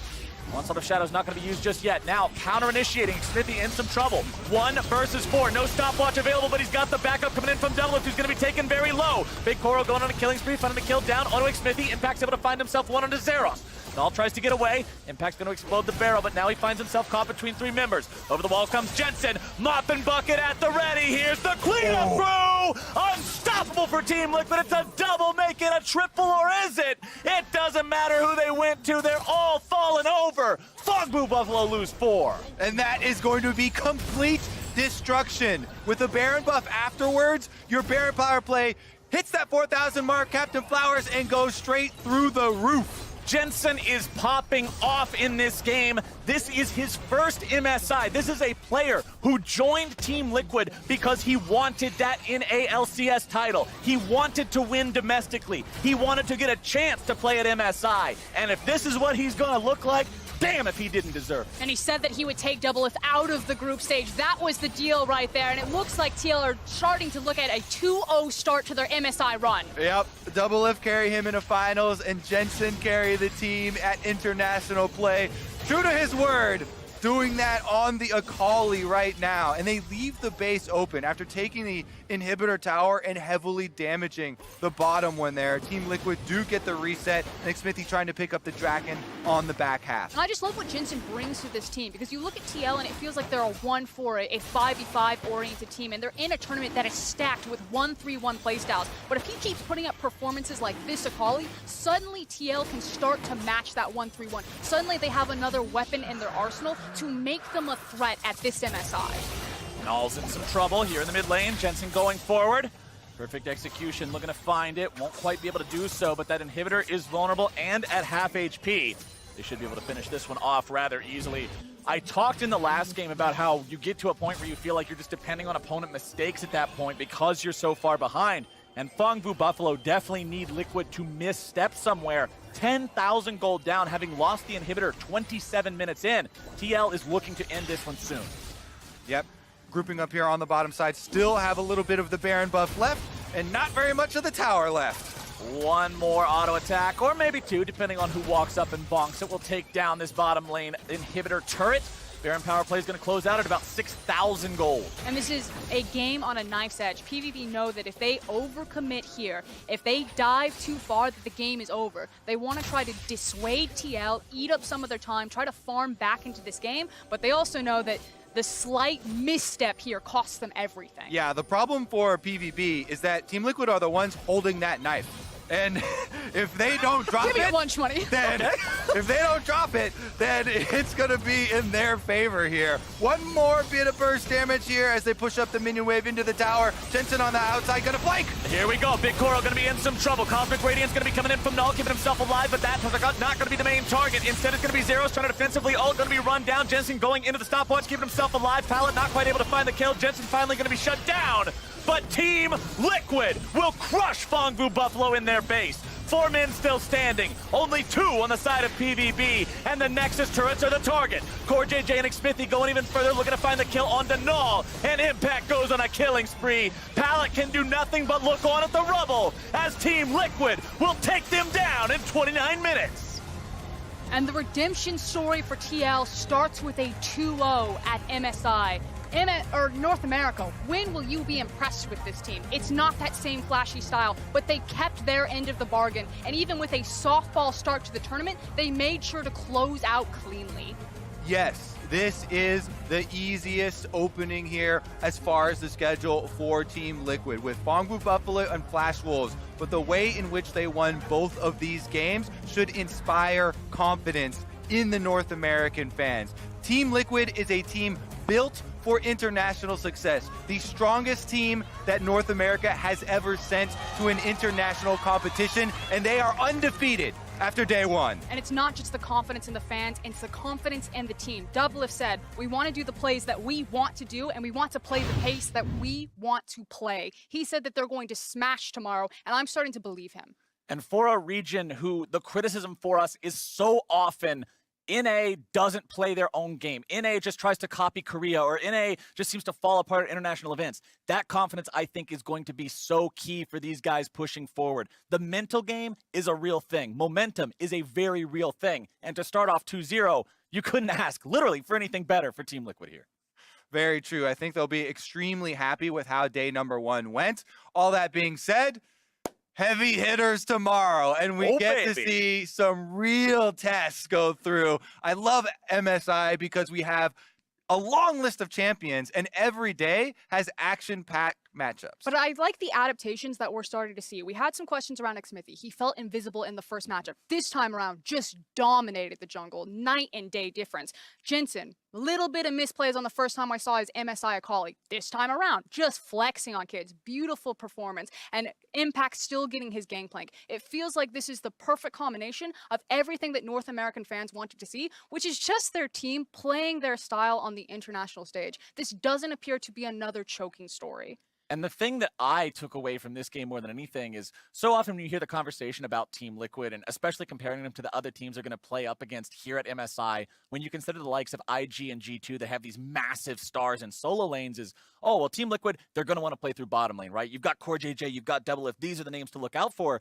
Onslaught of Shadows not going to be used just yet. Now, counter-initiating. Xmithie in some trouble. 1 versus 4. No stopwatch available, but he's got the backup coming in from Doublelift, who's going to be taken very low. Big Koro going on a killing spree, finding the kill down onto Xmithie. Impact's able to find himself one onto Zeros. Null tries to get away. Impact's going to explode the barrel, but now he finds himself caught between 3 members. Over the wall comes Jensen. Mop and bucket at the ready. Here's the cleanup crew. Unstoppable for Team Liquid. It's a double, make it a triple, or is it? It doesn't matter who they went to. They're all falling over. Fogbu Buffalo lose 4. And that is going to be complete destruction. With the Baron buff afterwards, your Baron power play hits that 4,000 mark, Captain Flowers, and goes straight through the roof. Jensen is popping off in this game. This is his first MSI. This is a player who joined Team Liquid because he wanted that NALCS title. He wanted to win domestically. He wanted to get a chance to play at MSI. And if this is what he's going to look like, damn if he didn't deserve it. And he said that he would take Doublelift out of the group stage. That was the deal right there. And it looks like TL are starting to look at a 2-0 start to their MSI run. Yep, Doublelift carry him into finals, and Jensen carry the team at international play. True to his word, doing that on the Akali right now. And they leave the base open after taking the inhibitor tower and heavily damaging the bottom one there. Team Liquid do get the reset, and Xmithie trying to pick up the Draken on the back half. And I just love what Jensen brings to this team, because you look at TL and it feels like they're a 1-4, a 5v5 oriented team, and they're in a tournament that is stacked with 1-3-1 playstyles. But if he keeps putting up performances like this Akali, suddenly TL can start to match that 1-3-1. Suddenly they have another weapon in their arsenal to make them a threat at this MSI. Null's in some trouble here in the mid lane. Jensen going forward. Perfect execution, looking to find it. Won't quite be able to do so, but that inhibitor is vulnerable and at half HP. They should be able to finish this one off rather easily. I talked in the last game about how you get to a point where you feel like you're just depending on opponent mistakes at that point because you're so far behind. And Phong Buffalo definitely need Liquid to misstep somewhere. 10,000 gold down, having lost the inhibitor 27 minutes in. TL is looking to end this one soon. Yep. Grouping up here on the bottom side, still have a little bit of the Baron buff left, and not very much of the tower left. One more auto attack, or maybe 2, depending on who walks up and bonks it. Will take down this bottom lane inhibitor turret. Baron power play is going to close out at about 6,000 gold. And this is a game on a knife's edge. PVB know that if they overcommit here, if they dive too far, that the game is over. They want to try to dissuade TL, eat up some of their time, try to farm back into this game, but they also know that the slight misstep here costs them everything. Yeah, the problem for PVB is that Team Liquid are the ones holding that knife. And if they don't drop Give me it, lunch money. then if they don't drop it, then it's going to be in their favor here. One more bit of burst damage here as they push up the minion wave into the tower. Jensen on the outside, going to flank. Here we go. Big Koro going to be in some trouble. Cosmic Radiance going to be coming in from Null, keeping himself alive, but that's not going to be the main target. Instead, it's going to be Zeros trying to defensively ult, going to be run down. Jensen going into the stopwatch, keeping himself alive. Pallet not quite able to find the kill. Jensen finally going to be shut down. But Team Liquid will crush Phong Buffalo in their base. 4 men still standing, only 2 on the side of PVB, and the Nexus turrets are the target. CoreJJ and Xmithie going even further, looking to find the kill on Null, and Impact goes on a killing spree. Pallet can do nothing but look on at the rubble as Team Liquid will take them down in 29 minutes. And the redemption story for TL starts with a 2-0 at MSI. North America, when will you be impressed with this team? It's not that same flashy style, but they kept their end of the bargain. And even with a softball start to the tournament, they made sure to close out cleanly. Yes, this is the easiest opening here as far as the schedule for Team Liquid with Phong Buffalo and Flash Wolves. But the way in which they won both of these games should inspire confidence in the North American fans. Team Liquid is a team built for international success. The strongest team that North America has ever sent to an international competition, and they are undefeated after day one. And it's not just the confidence in the fans, it's the confidence in the team. Doublelift said, we want to do the plays that we want to do, and we want to play the pace that we want to play. He said that they're going to smash tomorrow, and I'm starting to believe him. And for a region who the criticism for us is so often NA doesn't play their own game. NA just tries to copy Korea, or NA just seems to fall apart at international events. That confidence, I think, is going to be so key for these guys pushing forward. The mental game is a real thing. Momentum is a very real thing. And to start off 2-0, you couldn't ask literally for anything better for Team Liquid here. Very true. I think they'll be extremely happy with how day number one went. All that being said, heavy hitters tomorrow, and we get to see some real tests go through. I love MSI because we have a long list of champions, and every day has action-packed matchups. But I like the adaptations that we're starting to see. We had some questions around Xmithy. He felt invisible in the first matchup. This time around, just dominated the jungle. Night and day difference. Jensen, a little bit of misplays on the first time I saw his MSI Akali. This time around, just flexing on kids. Beautiful performance. And Impact still getting his gangplank. It feels like this is the perfect combination of everything that North American fans wanted to see, which is just their team playing their style on the international stage. This doesn't appear to be another choking story. And the thing that I took away from this game more than anything is so often when you hear the conversation about Team Liquid, and especially comparing them to the other teams they're going to play up against here at MSI, when you consider the likes of IG and G2 that have these massive stars in solo lanes, is, oh, well, Team Liquid, they're going to want to play through bottom lane, right? You've got Core JJ, you've got Doublelift. These are the names to look out for.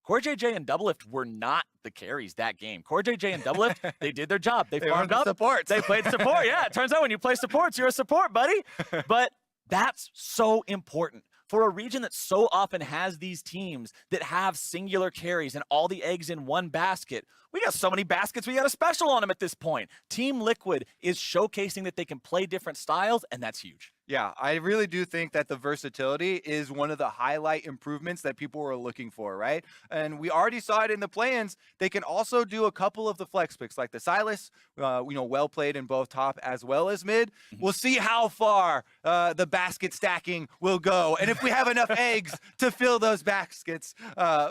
Core JJ and Doublelift were not the carries that game. Core JJ and Doublelift, they did their job. They farmed up. Supports. They played support. Yeah, it turns out when you play supports, you're a support, buddy. But that's so important. For a region that so often has these teams that have singular carries and all the eggs in one basket, we got so many baskets, we got a special on them at this point. Team Liquid is showcasing that they can play different styles, and that's huge. Yeah, I really do think that the versatility is one of the highlight improvements that people were looking for, right? And we already saw it in the play-ins. They can also do a couple of the flex picks, like the Silas, well played in both top as well as mid. We'll see how far the basket stacking will go, and if we have enough eggs to fill those baskets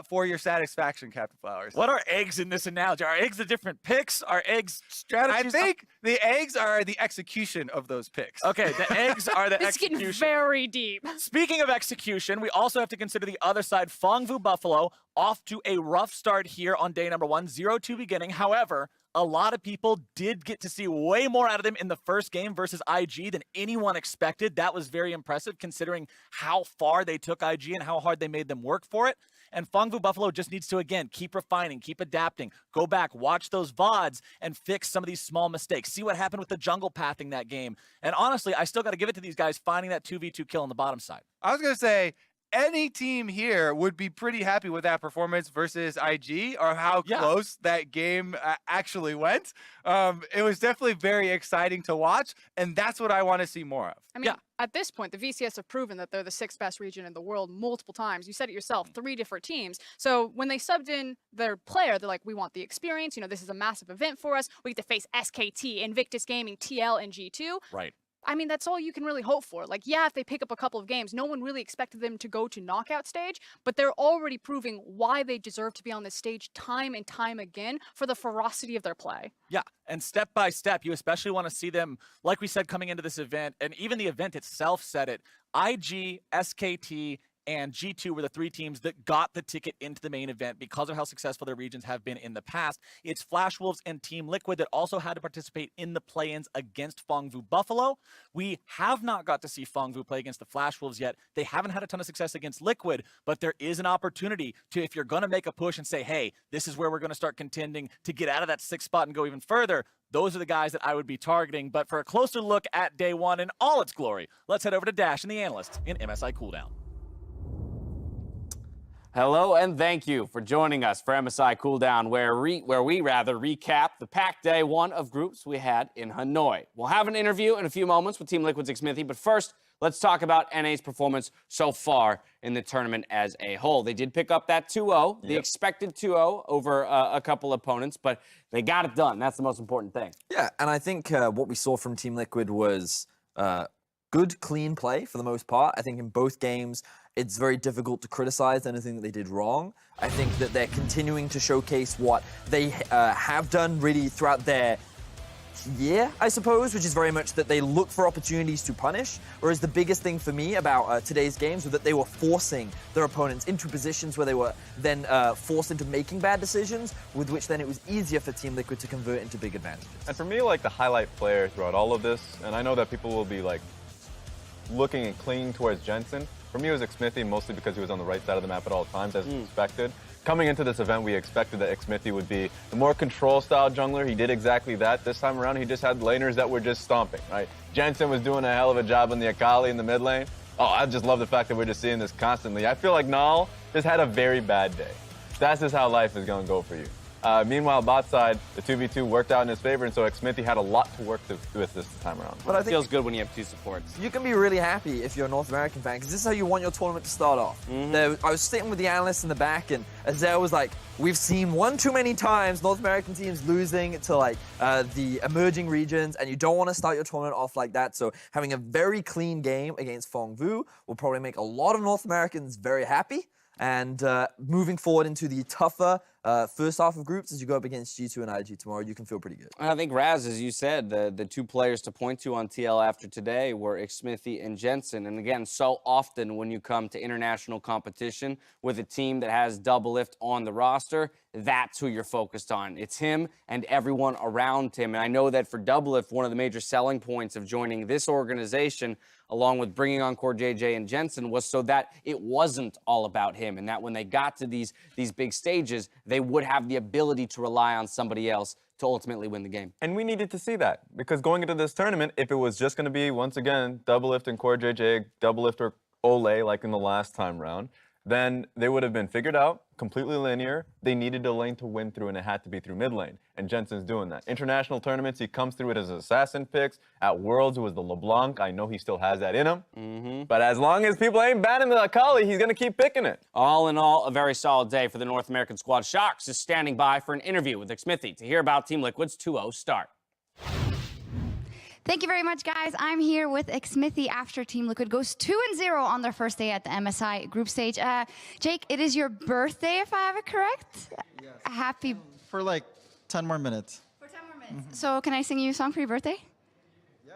for your satisfaction, Captain Flowers. What are eggs in this analogy? Are eggs the different picks? Are eggs strategies? I think the eggs are the execution of those picks. Okay, the eggs are the execution. It's getting very deep. Speaking of execution, we also have to consider the other side. Phong Vu Buffalo off to a rough start here on day number 1, 0-2 beginning. However, a lot of people did get to see way more out of them in the first game versus IG than anyone expected. That was very impressive considering how far they took IG and how hard they made them work for it. And Phong Vu Buffalo just needs to, again, keep refining, keep adapting, go back, watch those VODs, and fix some of these small mistakes. See what happened with the jungle pathing that game. And honestly, I still got to give it to these guys finding that 2v2 kill on the bottom side. I was going to say, any team here would be pretty happy with that performance versus IG, or how close that game actually went. It was definitely very exciting to watch, and that's what I want to see more of. I mean, at this point, the VCS have proven that they're the 6th best region in the world multiple times. You said it yourself, 3 different teams. So when they subbed in their player, they're like, we want the experience. You know, this is a massive event for us. We get to face SKT, Invictus Gaming, TL, and G2. Right. I mean, that's all you can really hope for. Like, yeah, if they pick up a couple of games, no one really expected them to go to knockout stage, but they're already proving why they deserve to be on this stage time and time again for the ferocity of their play. Yeah, and step by step, you especially want to see them, like we said, coming into this event, and even the event itself said it, IG, SKT, and G2 were the 3 teams that got the ticket into the main event because of how successful their regions have been in the past. It's Flash Wolves and Team Liquid that also had to participate in the play-ins against Phong Vu Buffalo. We have not got to see Phong Vu play against the Flash Wolves yet. They haven't had a ton of success against Liquid, but there is an opportunity to, if you're going to make a push and say, hey, this is where we're going to start contending to get out of that 6th spot and go even further, those are the guys that I would be targeting. But for a closer look at day 1 in all its glory, let's head over to Dash and the analysts in MSI Cooldown. Hello and thank you for joining us for MSI Cooldown, where we recap the packed day one of groups we had in Hanoi. We'll have an interview in a few moments with Team Liquid's Xmithy, but first, let's talk about NA's performance so far in the tournament as a whole. They did pick up that 2-0, the expected 2-0 over a couple opponents, but they got it done. That's the most important thing. Yeah, and I think what we saw from Team Liquid was good, clean play for the most part. I think in both games, it's very difficult to criticize anything that they did wrong. I think that they're continuing to showcase what they have done really throughout their year, I suppose, which is very much that they look for opportunities to punish. Whereas the biggest thing for me about today's games was that they were forcing their opponents into positions where they were then forced into making bad decisions, with which then it was easier for Team Liquid to convert into big advantages. And for me, like, the highlight player throughout all of this, and I know that people will be like looking and clinging towards Jensen. For me, it was Xmithy, mostly because he was on the right side of the map at all times, as expected. Coming into this event, we expected that Xmithy would be the more control-style jungler. He did exactly that. This time around, he just had laners that were just stomping, right? Jensen was doing a hell of a job on the Akali in the mid lane. Oh, I just love the fact that we're just seeing this constantly. I feel like Nal just had a very bad day. That's just how life is going to go for you. Meanwhile, bot side, the 2v2 worked out in his favor, and so Xmithy had a lot to work with this time around. But I think it feels good when you have two supports. You can be really happy if you're a North American fan, because this is how you want your tournament to start off. I was sitting with the analysts in the back, and Azel was like, we've seen one too many times North American teams losing to like the emerging regions, and you don't want to start your tournament off like that. So having a very clean game against Phong Vu will probably make a lot of North Americans very happy. And moving forward into the tougher first half of groups, as you go up against G2 and IG tomorrow, you can feel pretty good. I think, Raz, as you said, the two players to point to on TL after today were Xmithy and Jensen. And again, so often when you come to international competition with a team that has Doublelift on the roster, that's who you're focused on. It's him and everyone around him. And I know that for Doublelift, one of the major selling points of joining this organization, along with bringing on Core JJ and Jensen, was so that it wasn't all about him, and that when they got to these big stages, they would have the ability to rely on somebody else to ultimately win the game. And we needed to see that, because going into this tournament, if it was just going to be, once again, Doublelift and Core JJ, Doublelift or Ole, like in the last time round, then they would have been figured out, completely linear. They needed a lane to win through, and it had to be through mid lane. And Jensen's doing that. International tournaments, he comes through it as assassin picks. At Worlds, it was the LeBlanc. I know he still has that in him. But as long as people ain't banning the Akali, he's going to keep picking it. All in all, a very solid day for the North American squad. Sharks is standing by for an interview with Xmithy to hear about Team Liquid's 2-0 start. Thank you very much, guys. I'm here with Xmithy after Team Liquid goes 2-0 on their first day at the MSI group stage. Jake, it is your birthday, if I have it correct? Yes. Happy... For like 10 more minutes. For 10 more minutes. So can I sing you a song for your birthday? Yeah.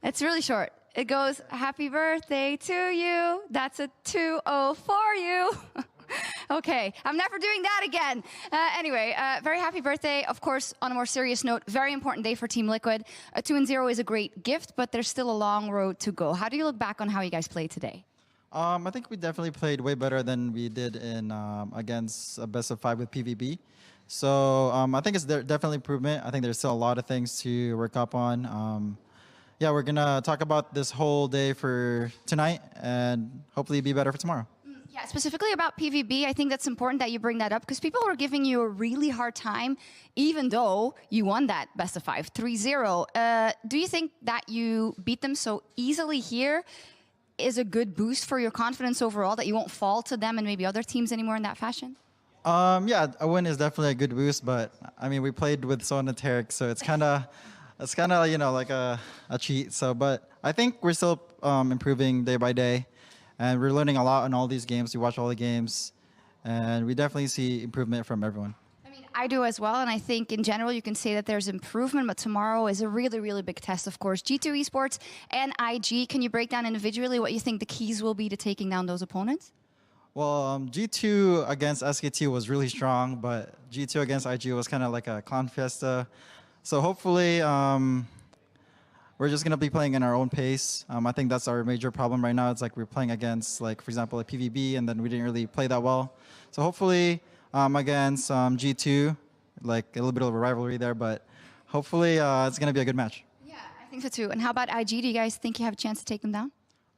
It's really short. It goes, happy birthday to you. That's a 2-0 for you. Okay, I'm never doing that again. Anyway, very happy birthday. Of course, on a more serious note, very important day for Team Liquid. A 2-0 is a great gift, but there's still a long road to go. How do you look back on how you guys played today? I think we definitely played way better than we did in against a best of 5 with PVB. So I think it's definitely improvement. I think there's still a lot of things to work up on. Yeah, we're going to talk about this whole day for tonight and hopefully be better for tomorrow. Yeah, specifically about PVB, I think that's important that you bring that up because people were giving you a really hard time, even though you won that best of 5, 3-0. Do you think that you beat them so easily here is a good boost for your confidence overall, that you won't fall to them and maybe other teams anymore in that fashion? Yeah, a win is definitely a good boost, but I mean, we played with Sonateric, so it's kind of you know, like a cheat. So, but I think we're still improving day by day. And we're learning a lot in all these games. We watch all the games, and we definitely see improvement from everyone. I mean, I do as well, and I think in general you can say that there's improvement, but tomorrow is a really, really big test, of course. G2 Esports and IG, can you break down individually what you think the keys will be to taking down those opponents? Well, G2 against SKT was really strong, but G2 against IG was kind of like a clown fiesta. So hopefully, we're just going to be playing in our own pace. I think that's our major problem right now. It's like we're playing against, like, for example, a PVB, and then we didn't really play that well. So hopefully against G2, like a little bit of a rivalry there, but hopefully it's going to be a good match. Yeah, I think so too. And how about IG? Do you guys think you have a chance to take them down?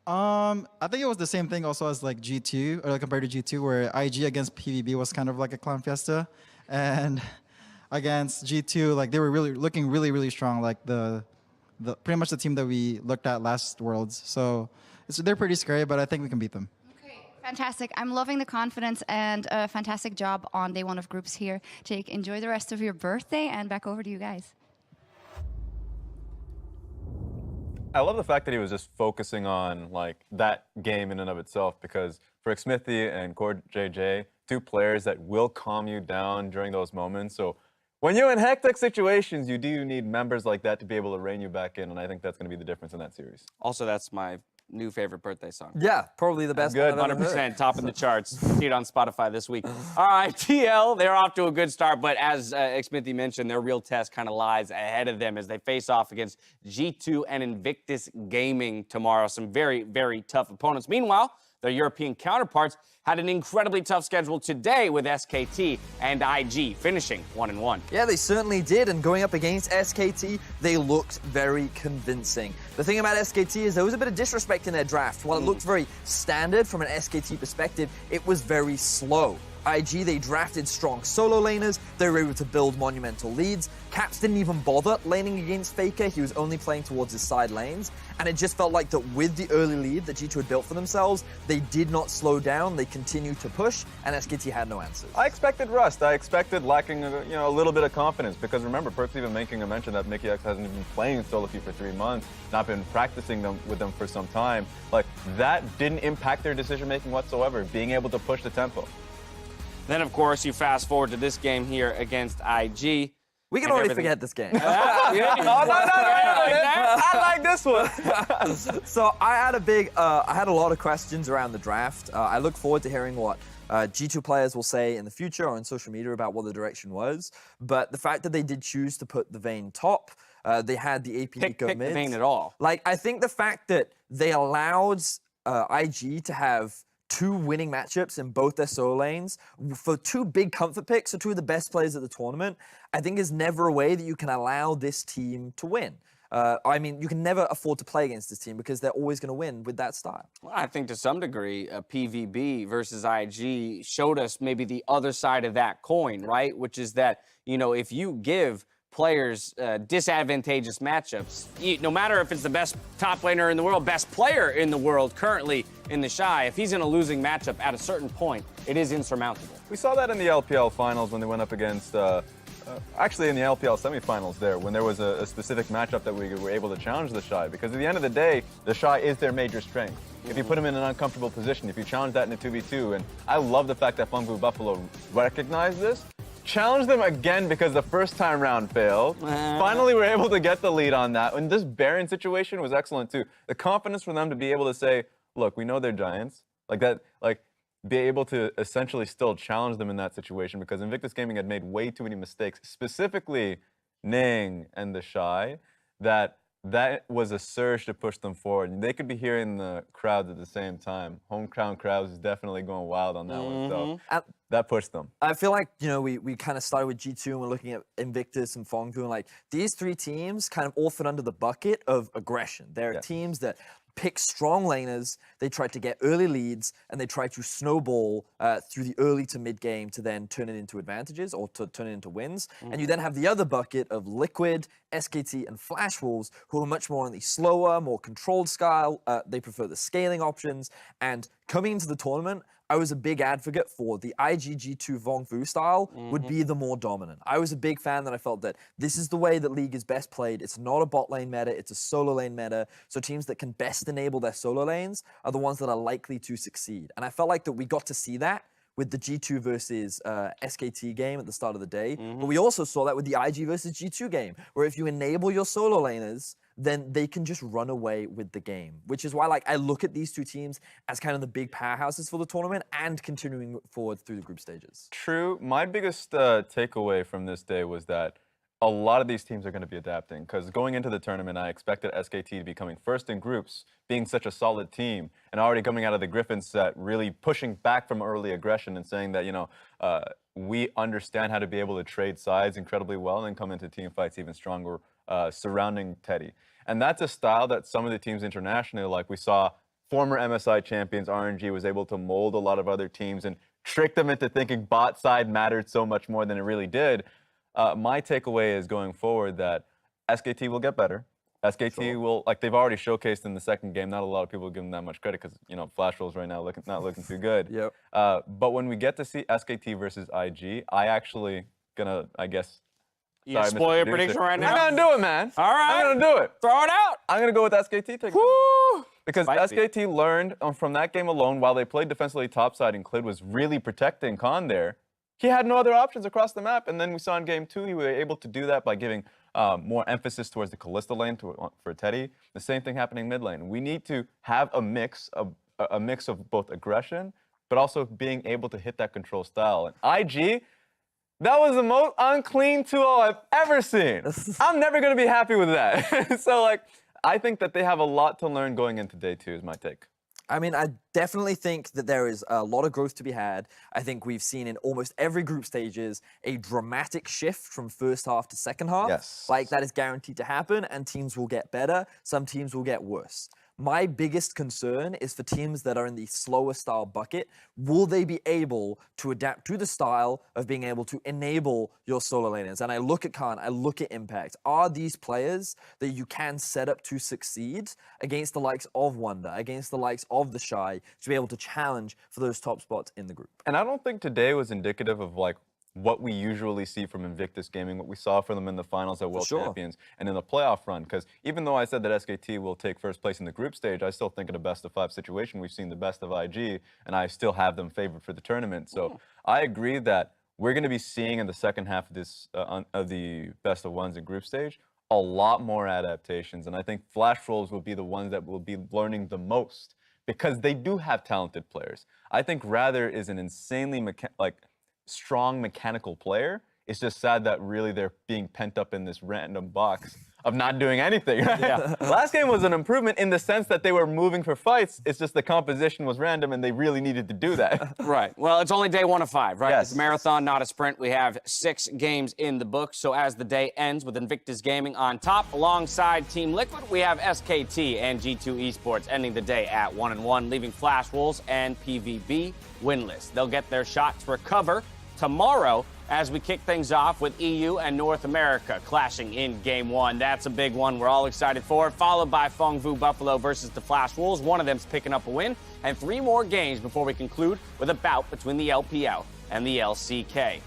I think it was the same thing also as like G2 or like compared to G2 where IG against PVB was kind of like a clown fiesta, and against G2 like they were really looking really strong, like the pretty much the team that we looked at last Worlds. So they're pretty scary, but I think we can beat them. Fantastic. I'm loving the confidence and a fantastic job on day one of groups here. Jake, enjoy the rest of your birthday and back over to you guys. I love the fact that he was just focusing on like that game in and of itself, because for Smithy and Core JJ, two players that will calm you down during those moments. So when you're in hectic situations, you do need members like that to be able to rein you back in, and I think that's going to be the difference in that series. Also, that's my new favorite birthday song. Yeah, probably the best Good. one I've ever heard. 100% top in the charts. See it on Spotify this week. All right, TL, they're off to a good start, but as Smithy mentioned, their real test kind of lies ahead of them as they face off against G2 and Invictus Gaming tomorrow. Some very tough opponents. Meanwhile, their European counterparts had an incredibly tough schedule today with SKT and IG finishing 1-1. Yeah, they certainly did, and going up against SKT, they looked very convincing. The thing about SKT is there was a bit of disrespect in their draft. While it looked very standard from an SKT perspective, it was very slow. IG, they drafted strong solo laners, they were able to build monumental leads. Caps didn't even bother laning against Faker, he was only playing towards his side lanes, and it just felt like that with the early lead that G2 had built for themselves, they did not slow down, they continued to push, and SKT had no answers. I expected rust. I expected lacking a little bit of confidence, because remember, Perk's even making a mention that Mickey X hasn't been playing solo queue for 3 months, not been practicing with them for some time. Like, that didn't impact their decision making whatsoever, being able to push the tempo. Then, of course, you fast forward to this game here against IG. We can already forget this game. Oh, no, I like this one. So I had a lot of questions around the draft. I look forward to hearing what G2 players will say in the future or on social media about what the direction was. But the fact that they did choose to put the Vayne top, they had the AP Pick Eco the mids. Vayne at all. Like, I think the fact that they allowed IG to have 2 winning matchups in both their solo lanes for 2 big comfort picks, so 2 of the best players at the tournament, I think is never a way that you can allow this team to win. I mean, you can never afford to play against this team because they're always going to win with that style. Well, I think to some degree, PVB versus IG showed us maybe the other side of that coin, right? Which is that, you know, if you give players disadvantageous matchups, no matter if it's the best top laner in the world, best player in the world currently in the Shy, if he's in a losing matchup at a certain point, it is insurmountable. We saw that in the LPL finals when they went up against, actually in the LPL semifinals there, when there was a specific matchup that we were able to challenge the Shy, because at the end of the day, the Shy is their major strength. If you put them in an uncomfortable position, if you challenge that in a 2v2, and I love the fact that Phong Buffalo recognized this, challenged them again because the first time round failed. Finally, we're able to get the lead on that. And this Baron situation was excellent too. The confidence for them to be able to say, look, we know they're giants. Like that, like be able to essentially still challenge them in that situation, because Invictus Gaming had made way too many mistakes, specifically Ning and the Shy, that was a surge to push them forward. And they could be hearing the crowds at the same time. Hometown crowds is definitely going wild on that one. So that pushed them. I feel like, you know, we kind of started with G2 and we're looking at Invictus and Phong, and like these 3 teams kind of all fit under the bucket of aggression. They're teams that pick strong laners, they try to get early leads, and they try to snowball through the early to mid game to then turn it into advantages or to turn it into wins. And you then have the other bucket of Liquid, SKT, and Flash Wolves, who are much more on the slower, more controlled style. They prefer the scaling options. And coming into the tournament, I was a big advocate for the IGG2 Vong Fu style would be the more dominant. I was a big fan that I felt that this is the way that League is best played. It's not a bot lane meta, it's a solo lane meta. So teams that can best enable their solo lanes are the ones that are likely to succeed. And I felt like that we got to see that with the G2 versus SKT game at the start of the day. But we also saw that with the IG versus G2 game, where if you enable your solo laners, then they can just run away with the game, which is why, like, I look at these 2 teams as kind of the big powerhouses for the tournament and continuing forward through the group stages. True. My biggest takeaway from this day was that a lot of these teams are going to be adapting, because going into the tournament, I expected SKT to be coming first in groups, being such a solid team, and already coming out of the Griffin set, really pushing back from early aggression and saying that, you know, we understand how to be able to trade sides incredibly well and then come into team fights even stronger surrounding Teddy. And that's a style that some of the teams internationally, like we saw former MSI champions, RNG, was able to mold a lot of other teams and trick them into thinking bot side mattered so much more than it really did. My takeaway is going forward that SKT will get better. SKT will, like they've already showcased in the second game, not a lot of people give them that much credit because, Flash Rolls right now not looking too good. Yep. But when we get to see SKT versus IG, I actually gonna, I guess, You sorry, spoil Mr. your Producer. prediction right now? I'm gonna do it, man. All right. I'm gonna do it. Throw it out. I'm gonna go with SKT taking Woo! because Spicy. SKT learned from that game alone, while they played defensively topside and Clid was really protecting Khan there, he had no other options across the map. And then we saw in game 2, he was able to do that by giving more emphasis towards the Kalista lane for Teddy. The same thing happening mid lane. We need to have a mix of both aggression, but also being able to hit that control style. And IG, that was the most unclean 2-0 I've ever seen. I'm never gonna be happy with that. So I think that they have a lot to learn going into day 2 is my take. I mean, I definitely think that there is a lot of growth to be had. I think we've seen in almost every group stages a dramatic shift from first half to second half. Yes. Like that is guaranteed to happen, and teams will get better. Some teams will get worse. My biggest concern is for teams that are in the slower style bucket. Will they be able to adapt to the style of being able to enable your solo laners? And I look at Khan, I look at Impact. Are these players that you can set up to succeed against the likes of Wonder, against the likes of the Shy, to be able to challenge for those top spots in the group? And I don't think today was indicative of what we usually see from Invictus Gaming, what we saw from them in the finals at World Champions and in the playoff run. Because even though I said that SKT will take first place in the group stage, I still think in a best-of-5 situation, we've seen the best of IG, and I still have them favored for the tournament. So I agree that we're going to be seeing in the second half of this of the best-of-1s in group stage a lot more adaptations. And I think Flash Rolls will be the ones that will be learning the most because they do have talented players. I think Rather is an insanely strong mechanical player. It's just sad that really they're being pent up in this random box of not doing anything. Yeah. Last game was an improvement in the sense that they were moving for fights. It's just the composition was random and they really needed to do that. Right. Well, it's only day 1 of 5, right? Yes. It's a marathon, not a sprint. We have 6 games in the book. So as the day ends with Invictus Gaming on top, alongside Team Liquid, we have SKT and G2 Esports ending the day at 1-1, leaving Flash Wolves and PVB winless. They'll get their shot to recover tomorrow as we kick things off with EU and North America clashing in Game 1. That's a big one we're all excited for, followed by Phong Vu Buffalo versus the Flash Wolves. One of them's picking up a win, and 3 more games before we conclude with a bout between the LPL and the LCK.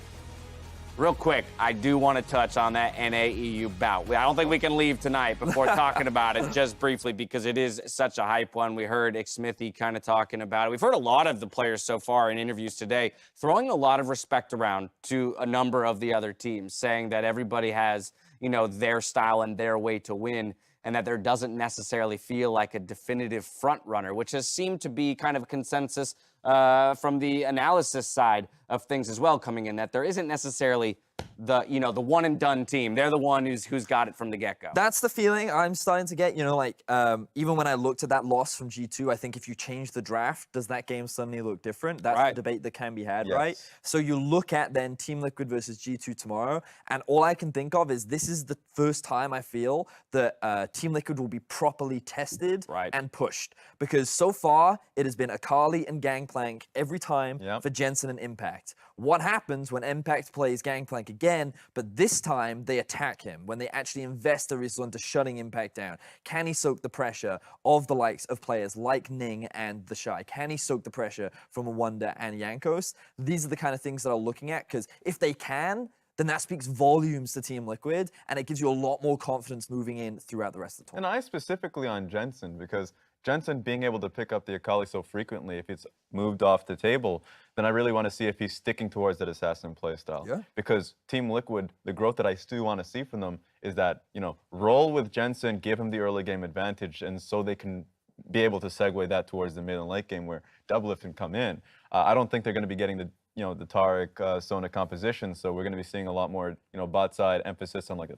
Real quick, I do want to touch on that NA-EU bout. I don't think we can leave tonight before talking about it just briefly because it is such a hype one. We heard Smithy kind of talking about it. We've heard a lot of the players so far in interviews today throwing a lot of respect around to a number of the other teams, saying that everybody has, their style and their way to win, and that there doesn't necessarily feel like a definitive front runner, which has seemed to be kind of a consensus from the analysis side of things as well, coming in, that there isn't necessarily the one and done team. They're the one who's got it from the get-go. That's the feeling I'm starting to get. Even when I looked at that loss from G2, I think if you change the draft, does that game suddenly look different? That's the debate that can be had, right? So you look at then Team Liquid versus G2 tomorrow, and all I can think of is this is the first time I feel that Team Liquid will be properly tested and pushed. Because so far, it has been Akali and Gangplank every time for Jensen and Impact. What happens when Impact plays Gangplank again, but this time they attack him, when they actually invest the resource into shutting Impact down? Can he soak the pressure of the likes of players like Ning and the Shy? Can he soak the pressure from a Wonder and Yankos? These are the kind of things that I'm looking at, because if they can, then that speaks volumes to Team Liquid, and it gives you a lot more confidence moving in throughout the rest of the tournament. And I specifically on Jensen, because Jensen being able to pick up the Akali so frequently, if it's moved off the table, then I really want to see if he's sticking towards that assassin playstyle. Yeah. Because Team Liquid, the growth that I still want to see from them is that, roll with Jensen, give him the early game advantage, and so they can be able to segue that towards the mid and late game where Doublelift can come in. I don't think they're going to be getting the the Taric Sona composition, so we're going to be seeing a lot more bot side emphasis on like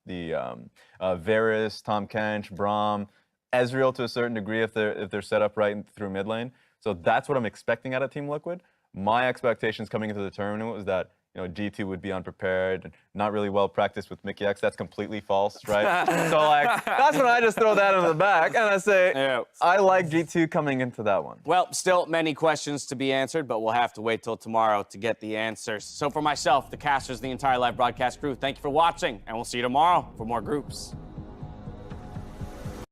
the Varus, Tom Kench, Braum, Ezreal to a certain degree if they're set up right through mid lane. So that's what I'm expecting out of Team Liquid. My expectations coming into the tournament was that G2 would be unprepared and not really well practiced with Mickey X. That's completely false, right? So like, that's when I just throw that in the back and I say, Yeah. I like G2 coming into that one. Well, still many questions to be answered, but we'll have to wait till tomorrow to get the answers. So for myself, the casters, the entire live broadcast crew, thank you for watching, and we'll see you tomorrow for more groups.